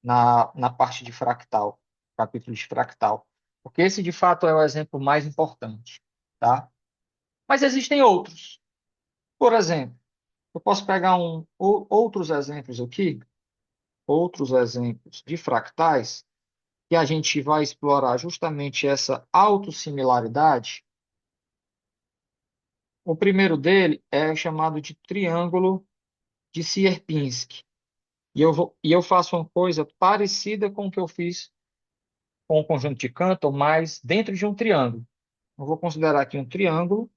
na parte de fractal, capítulo de fractal, porque esse de fato é o exemplo mais importante, tá? Mas existem outros. Por exemplo, eu posso pegar outros exemplos aqui, outros exemplos de fractais, que a gente vai explorar justamente essa autossimilaridade. O primeiro dele é chamado de triângulo de Sierpinski. E eu faço uma coisa parecida com o que eu fiz com o conjunto de Cantor, mas dentro de um triângulo. Eu vou considerar aqui um triângulo.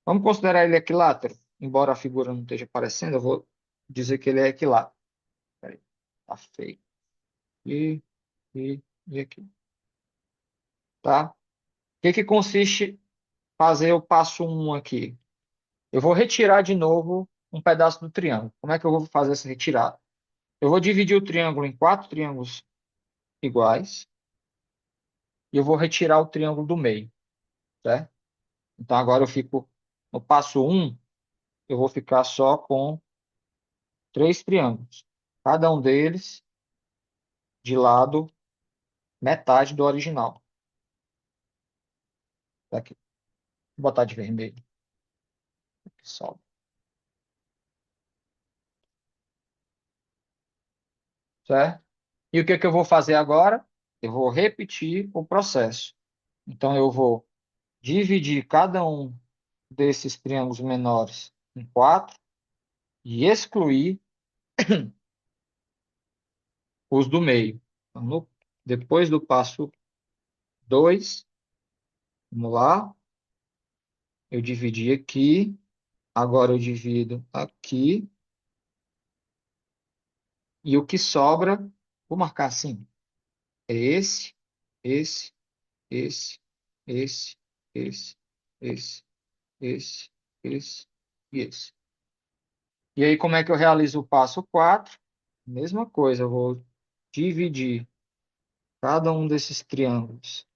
Vamos considerar ele equilátero. Embora a figura não esteja aparecendo, eu vou dizer que ele é equilátero. Peraí, tá feio. E, e aqui. Tá? O que consiste fazer o passo um aqui? Eu vou retirar de novo um pedaço do triângulo. Como é que eu vou fazer essa retirada? Eu vou dividir o triângulo em quatro triângulos iguais e eu vou retirar o triângulo do meio, certo? Então agora eu fico no passo um, eu vou ficar só com três triângulos. Cada um deles de lado metade do original. Tá aqui. Vou botar de vermelho. Aqui só. Certo? E o que que eu vou fazer agora? Eu vou repetir o processo. Então eu vou dividir cada um desses triângulos menores em quatro e excluir os do meio. Então, depois do passo 2, vamos lá, eu dividi aqui, agora eu divido aqui, e o que sobra, vou marcar assim, é esse, esse, esse, esse, esse, esse, esse e esse. E aí, como é que eu realizo o passo 4? Mesma coisa, eu vou dividir cada um desses triângulos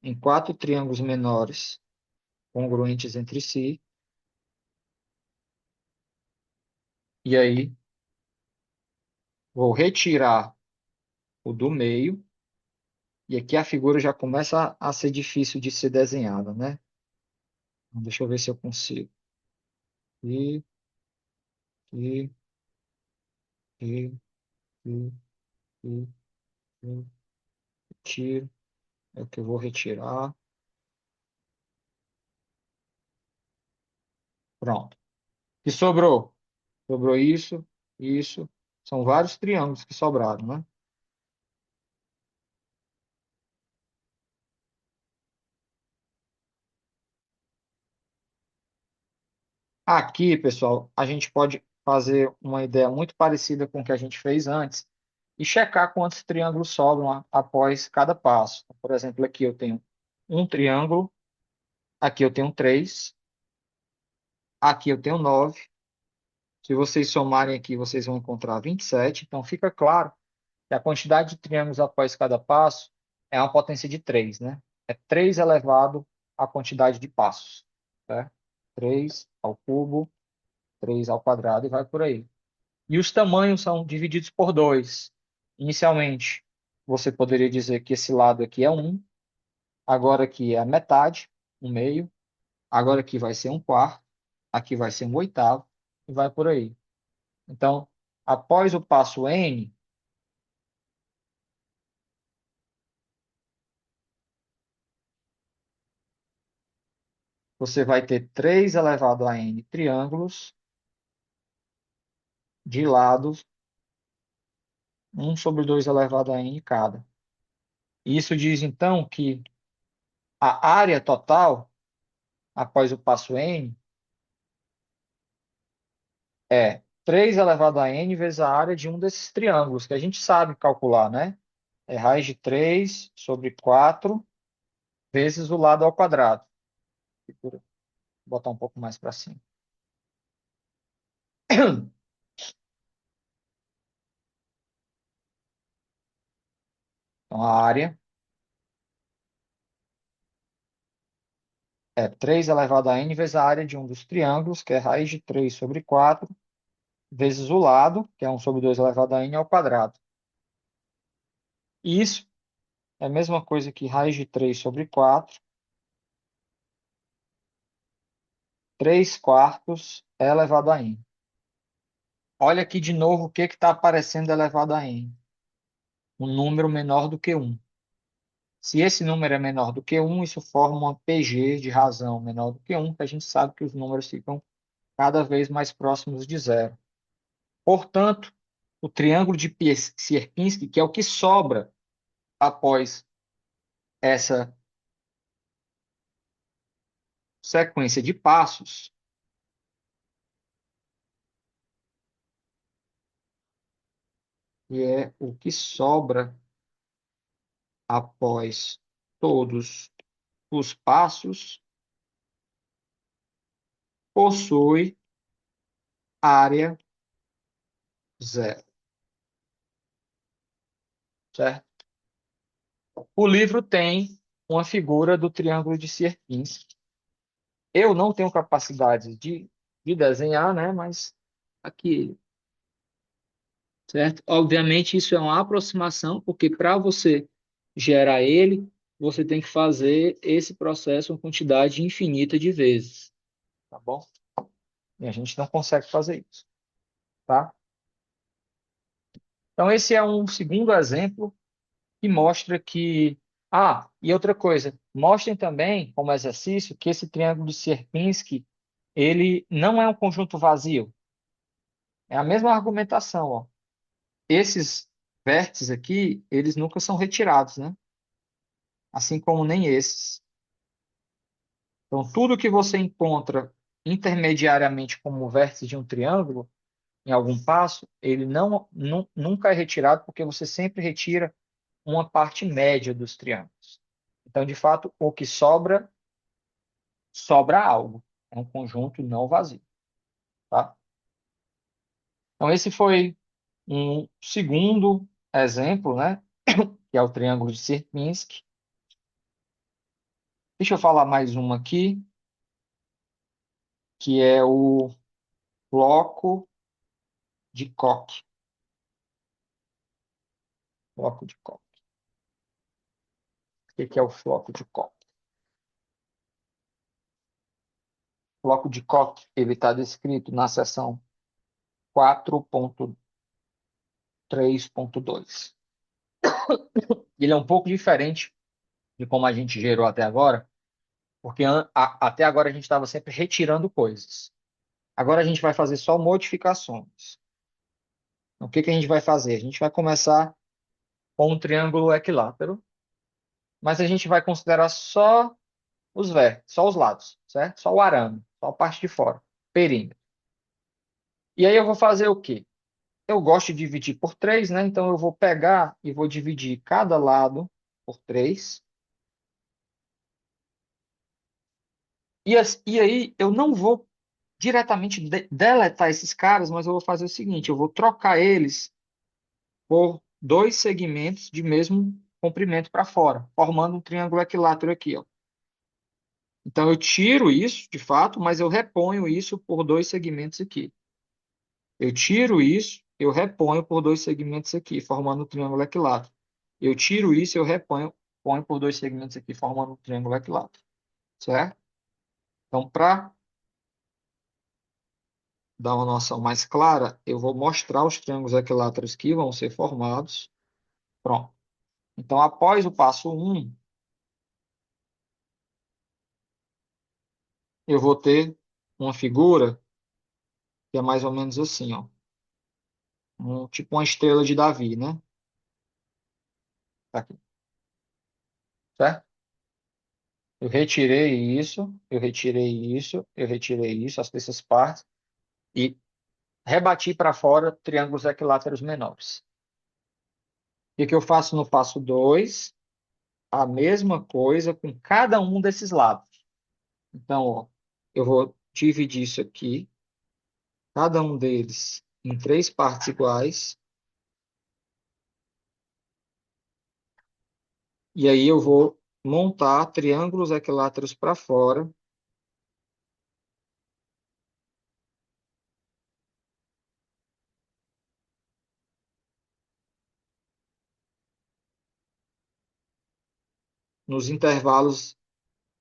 em quatro triângulos menores congruentes entre si. E aí, vou retirar o do meio. E aqui a figura já começa a ser difícil de ser desenhada, né? Então, deixa eu ver se eu consigo. E, e, e, e, e, e, tiro. É o que eu vou retirar. Pronto. E sobrou? Sobrou isso, isso. São vários triângulos que sobraram, né? Aqui, pessoal, a gente pode fazer uma ideia muito parecida com o que a gente fez antes e checar quantos triângulos sobram após cada passo. Por exemplo, aqui eu tenho um triângulo, aqui eu tenho três, aqui eu tenho nove. Se vocês somarem aqui, vocês vão encontrar 27. Então, fica claro que a quantidade de triângulos após cada passo é uma potência de 3, né? É 3 elevado à quantidade de passos, certo? 3 ao cubo, 3 ao quadrado e vai por aí. E os tamanhos são divididos por 2, inicialmente. você poderia dizer que esse lado aqui é 1, agora aqui é a metade, 1/2, agora aqui vai ser 1/4, aqui vai ser 1/8, e vai por aí. Então, após o passo n, você vai ter 3 elevado a n triângulos de lados, 1/2 elevado a n cada. Isso diz, então, que a área total, após o passo n, é 3 elevado a n vezes a área de um desses triângulos, que a gente sabe calcular, né? É raiz de 3/4 vezes o lado ao quadrado. Vou botar um pouco mais para cima. Então, a área é 3 elevado a n vezes a área de um dos triângulos, que é raiz de 3/4, vezes o lado, que é 1/2 elevado a n ao quadrado. E isso é a mesma coisa que raiz de 3/4, 3/4 elevado a n. Olha aqui de novo o que está aparecendo elevado a n. Um número menor do que 1. Se esse número é menor do que 1, isso forma uma PG de razão menor do que 1, que a gente sabe que os números ficam cada vez mais próximos de zero. Portanto, o triângulo de Sierpinski, que é o que sobra após essa sequência de passos, e é o que sobra após todos os passos, possui área zero, certo? O livro tem uma figura do triângulo de Sierpinski. Eu não tenho capacidade de desenhar, né? Mas aqui, certo? Obviamente, isso é uma aproximação, porque para você gerar ele, você tem que fazer esse processo uma quantidade infinita de vezes, tá bom? E a gente não consegue fazer isso, tá? Então, esse é um segundo exemplo que mostra que... Ah, e outra coisa, mostrem também, como exercício, que esse triângulo de Sierpinski, ele não é um conjunto vazio. É a mesma argumentação, ó. Esses vértices aqui, eles nunca são retirados, né? Assim como nem esses. Então, tudo que você encontra intermediariamente como vértice de um triângulo, em algum passo, ele nunca é retirado, porque você sempre retira uma parte média dos triângulos. Então, de fato, o que sobra, sobra algo. É um conjunto não vazio, tá? Então, esse foi um segundo exemplo, né? Que é o triângulo de Sierpinski. Deixa eu falar mais uma aqui, que é o floco de Koch. Floco de Koch. O que é o floco de Koch? O floco de Koch, ele está descrito na seção 4.3.2. Ele é um pouco diferente de como a gente gerou até agora, porque até agora a gente estava sempre retirando coisas. Agora a gente vai fazer só modificações. Então, o que a gente vai fazer? A gente vai começar com um triângulo equilátero, mas a gente vai considerar só os vértices, só os lados, certo? Só o arame, só a parte de fora, perímetro. E aí eu vou fazer o quê? Eu gosto de dividir por 3, né? Então eu vou pegar e vou dividir cada lado por 3. E aí eu não vou diretamente deletar esses caras, mas eu vou fazer o seguinte, eu vou trocar eles por dois segmentos de mesmo comprimento para fora, formando um triângulo equilátero aqui, ó. Então eu tiro isso, de fato, mas eu reponho isso por dois segmentos aqui. Eu tiro isso, eu reponho por dois segmentos aqui, formando um triângulo equilátero. Eu tiro isso e eu reponho, ponho por dois segmentos aqui, formando um triângulo equilátero, certo? Então, para dar uma noção mais clara, eu vou mostrar os triângulos equiláteros que vão ser formados. Pronto. Então, após o passo um, eu vou ter uma figura que é mais ou menos assim, ó. Tipo uma estrela de Davi, né? Tá aqui, certo? Eu retirei isso, eu retirei isso, eu retirei isso, essas partes, e rebati para fora triângulos equiláteros menores. O que que eu faço no passo 2? A mesma coisa com cada um desses lados. Então, ó, eu vou dividir isso aqui, cada um deles, em três partes iguais, e aí eu vou montar triângulos equiláteros para fora, nos intervalos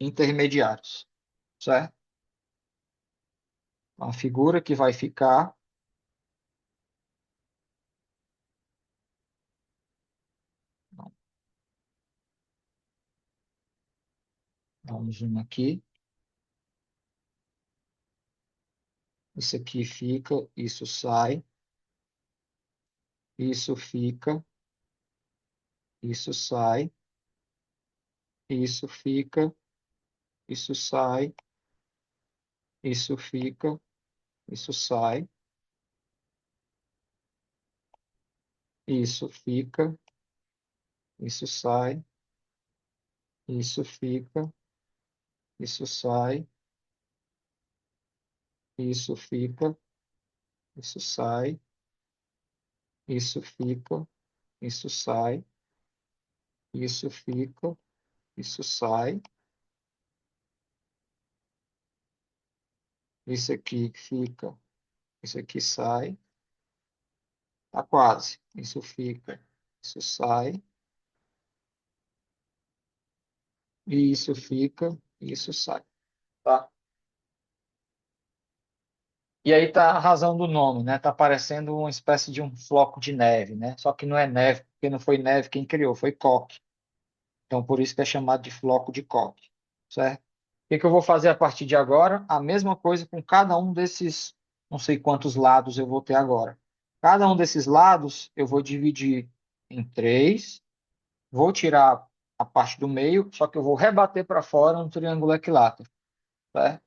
intermediários, certo? A figura que vai ficar, vamos um aqui, isso aqui fica, isso sai, isso fica, isso sai, isso fica, isso sai, isso fica, isso sai, isso fica, isso sai, isso fica, isso sai, isso fica, isso sai, isso fica, isso sai, isso fica, isso sai, isso aqui fica, isso aqui sai, tá quase, isso fica, isso sai, e isso fica, isso sai, tá? E aí tá a razão do nome, né? Tá parecendo uma espécie de um floco de neve, né? Só que não é neve, porque não foi neve quem criou, foi Koch. Então, por isso que é chamado de floco de Koch, certo? O que que eu vou fazer a partir de agora? A mesma coisa com cada um desses, não sei quantos lados eu vou ter agora. Cada um desses lados eu vou dividir em três, vou tirar a parte do meio, só que eu vou rebater para fora um triângulo equilátero, certo?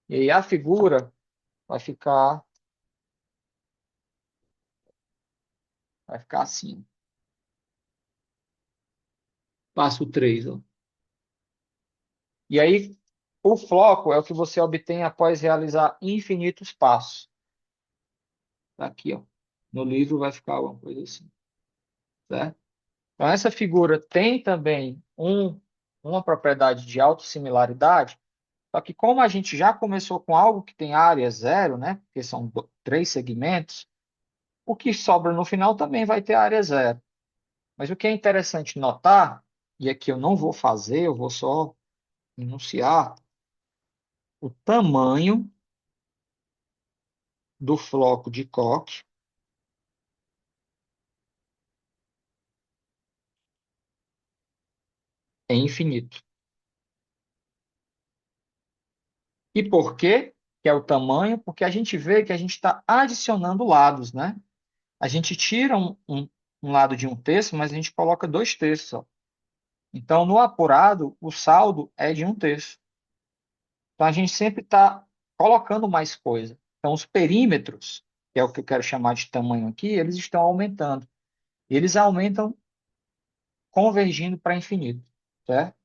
E aí a figura vai ficar assim. Passo 3, ó. E aí, o floco é o que você obtém após realizar infinitos passos. Tá aqui, ó. No livro vai ficar alguma coisa assim, certo? Então, essa figura tem também uma propriedade de autossimilaridade, só que como a gente já começou com algo que tem área zero, né? Porque são três segmentos, o que sobra no final também vai ter área zero. Mas o que é interessante notar, e aqui eu não vou fazer, eu vou só enunciar, o tamanho do floco de Koch é infinito. E por quê que é o tamanho? Porque a gente vê que a gente está adicionando lados, né? A gente tira um lado de um terço, mas a gente coloca dois terços, ó. Então, no apurado, o saldo é de um terço. Então, a gente sempre está colocando mais coisa. Então, os perímetros, que é o que eu quero chamar de tamanho aqui, eles estão aumentando. Eles aumentam convergindo para infinito, certo?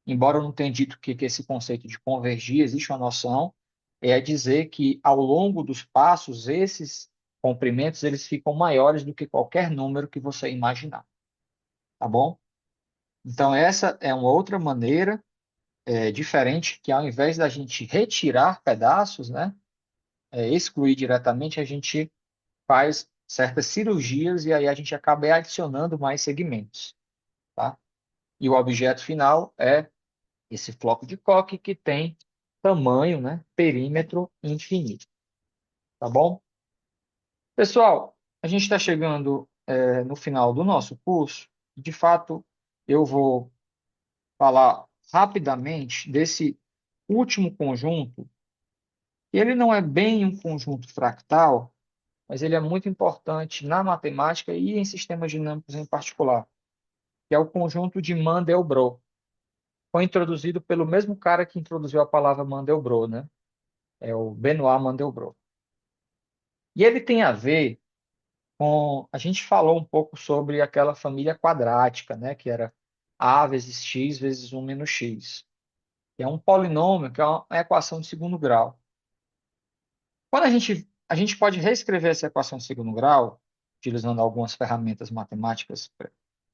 Embora eu não tenha dito que esse conceito de convergir, existe uma noção, é dizer que ao longo dos passos, esses comprimentos eles ficam maiores do que qualquer número que você imaginar, tá bom? Então, essa é uma outra maneira diferente, que ao invés da gente retirar pedaços, né, excluir diretamente, a gente faz certas cirurgias e aí a gente acaba adicionando mais segmentos. tá? E o objeto final é esse floco de coque que tem tamanho, né, perímetro infinito, tá bom? Pessoal, a gente está chegando no final do nosso curso. De fato, eu vou falar rapidamente desse último conjunto. Ele não é bem um conjunto fractal, mas ele é muito importante na matemática e em sistemas dinâmicos em particular, que é o conjunto de Mandelbrot. Foi introduzido pelo mesmo cara que introduziu a palavra Mandelbrot, né? É o Benoit Mandelbrot. E ele tem a ver com... A gente falou um pouco sobre aquela família quadrática, né? Que era a vezes x vezes um menos x. É um polinômio, que é uma equação de segundo grau. Quando a gente pode reescrever essa equação de segundo grau, utilizando algumas ferramentas matemáticas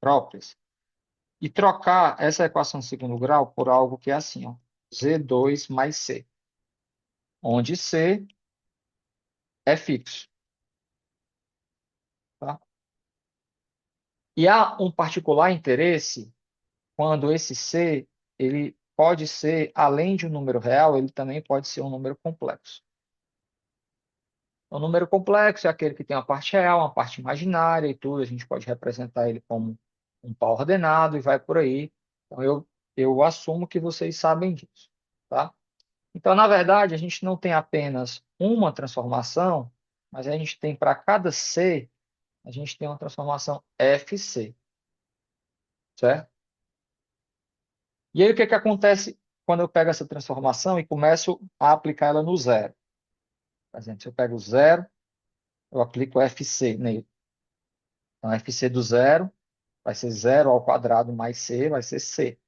próprias, e trocar essa equação de segundo grau por algo que é assim, ó, Z2 mais C, onde C é fixo, tá? E há um particular interesse quando esse C, ele pode ser, além de um número real, ele também pode ser um número complexo. O número complexo é aquele que tem uma parte real, uma parte imaginária e tudo. A gente pode representar ele como um par ordenado e vai por aí. Então, eu assumo que vocês sabem disso, tá? Então, na verdade, a gente não tem apenas uma transformação, mas a gente tem para cada C, a gente tem uma transformação FC, certo? E aí, o que que acontece quando eu pego essa transformação e começo a aplicar ela no zero? Por exemplo, se eu pego o zero, eu aplico FC nele. Então, FC do zero vai ser zero ao quadrado mais C, vai ser C.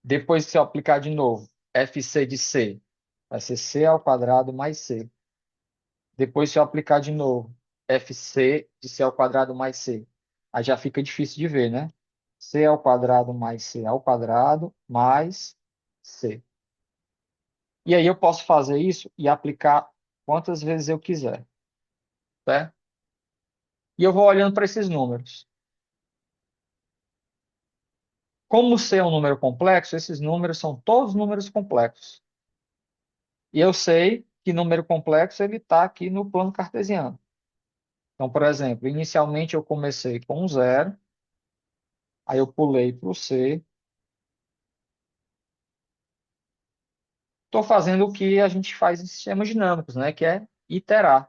Depois, se eu aplicar de novo, FC de C, vai ser C ao quadrado mais C. Depois, se eu aplicar de novo, FC de C ao quadrado mais C. Aí já fica difícil de ver, né? C ao quadrado mais C ao quadrado mais C. E aí eu posso fazer isso e aplicar quantas vezes eu quiser, certo? E eu vou olhando para esses números. Como C é um número complexo, esses números são todos números complexos. E eu sei que número complexo ele está aqui no plano cartesiano. Então, por exemplo, inicialmente eu comecei com 0, aí eu pulei para o C. Estou fazendo o que a gente faz em sistemas dinâmicos, né? Que é iterar.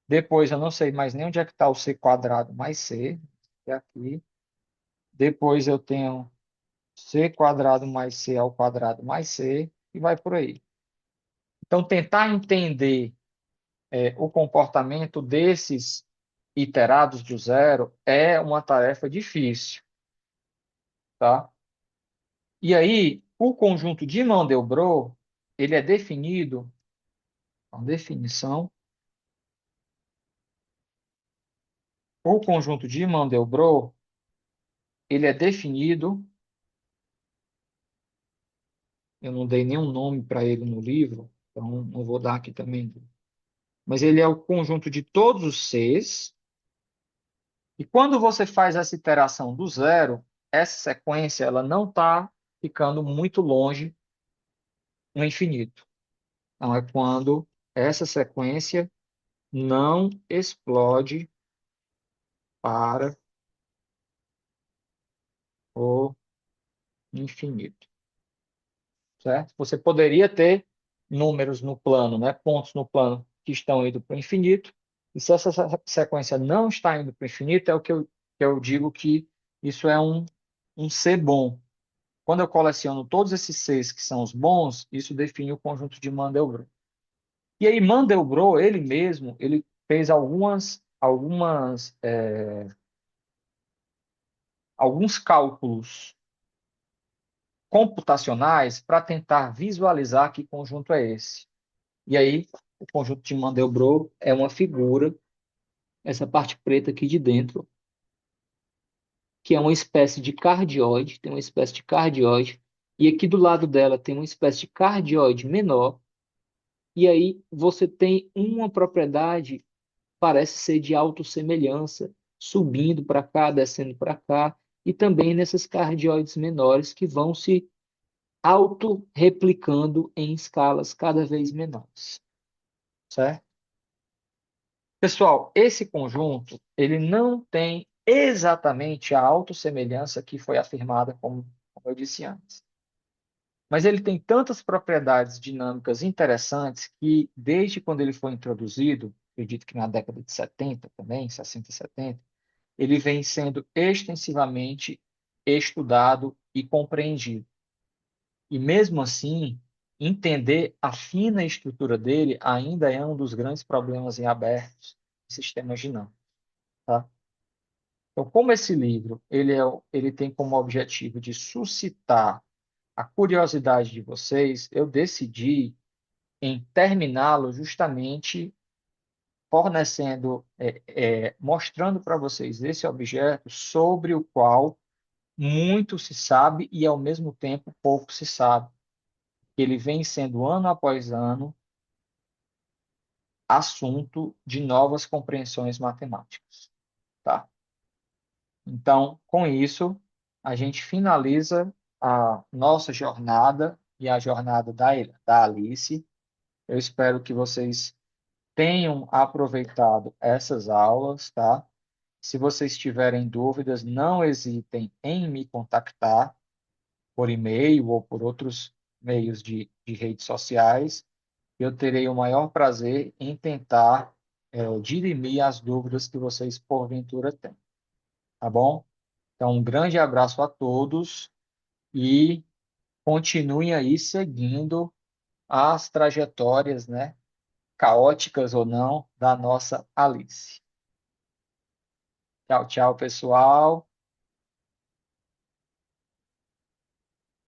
Depois eu não sei mais nem onde é que está o C quadrado mais C, que é aqui. Depois eu tenho C quadrado mais C ao quadrado mais C, e vai por aí. Então, tentar entender o comportamento desses iterados de zero é uma tarefa difícil, tá? E aí, o conjunto de Mandelbrot, ele é definido, a definição, o conjunto de Mandelbrot, ele é definido, eu não dei nenhum nome para ele no livro, então não vou dar aqui também, mas ele é o conjunto de todos os Cs, e quando você faz essa iteração do zero, essa sequência ela não está ficando muito longe no infinito. Então, é quando essa sequência não explode para o infinito, certo? Você poderia ter números no plano, né? Pontos no plano que estão indo para o infinito, e se essa sequência não está indo para o infinito, é o que eu digo que isso é um C bom. Quando eu coleciono todos esses Cs que são os bons, isso define o conjunto de Mandelbrot. E aí Mandelbrot, ele mesmo, ele fez alguns cálculos computacionais para tentar visualizar que conjunto é esse. E aí, o conjunto de Mandelbrot é uma figura, essa parte preta aqui de dentro, que é uma espécie de cardioide, tem uma espécie de cardioide, e aqui do lado dela tem uma espécie de cardioide menor, e aí você tem uma propriedade, parece ser de autossemelhança, subindo para cá, descendo para cá, e também nessas cardioides menores que vão se autorreplicando em escalas cada vez menores, certo? Pessoal, esse conjunto, ele não tem exatamente a autossemelhança que foi afirmada, como eu disse antes. Mas ele tem tantas propriedades dinâmicas interessantes que, desde quando ele foi introduzido, acredito que na década de 70 também, 60 e 70, ele vem sendo extensivamente estudado e compreendido. E mesmo assim, entender a fina estrutura dele ainda é um dos grandes problemas em abertos em sistemas dinâmicos, tá? Então, como esse livro ele tem como objetivo de suscitar a curiosidade de vocês, eu decidi em terminá-lo justamente fornecendo, mostrando para vocês esse objeto sobre o qual muito se sabe e ao mesmo tempo pouco se sabe. Ele vem sendo ano após ano assunto de novas compreensões matemáticas, tá? Então, com isso, a gente finaliza a nossa jornada e a jornada da Alice. Eu espero que vocês tenham aproveitado essas aulas, tá? Se vocês tiverem dúvidas, não hesitem em me contactar por e-mail ou por outros meios de redes sociais. Eu terei o maior prazer em tentar dirimir as dúvidas que vocês porventura têm, tá bom? Então, um grande abraço a todos e continuem aí seguindo as trajetórias, né, caóticas ou não, da nossa Alice. Tchau, tchau, pessoal.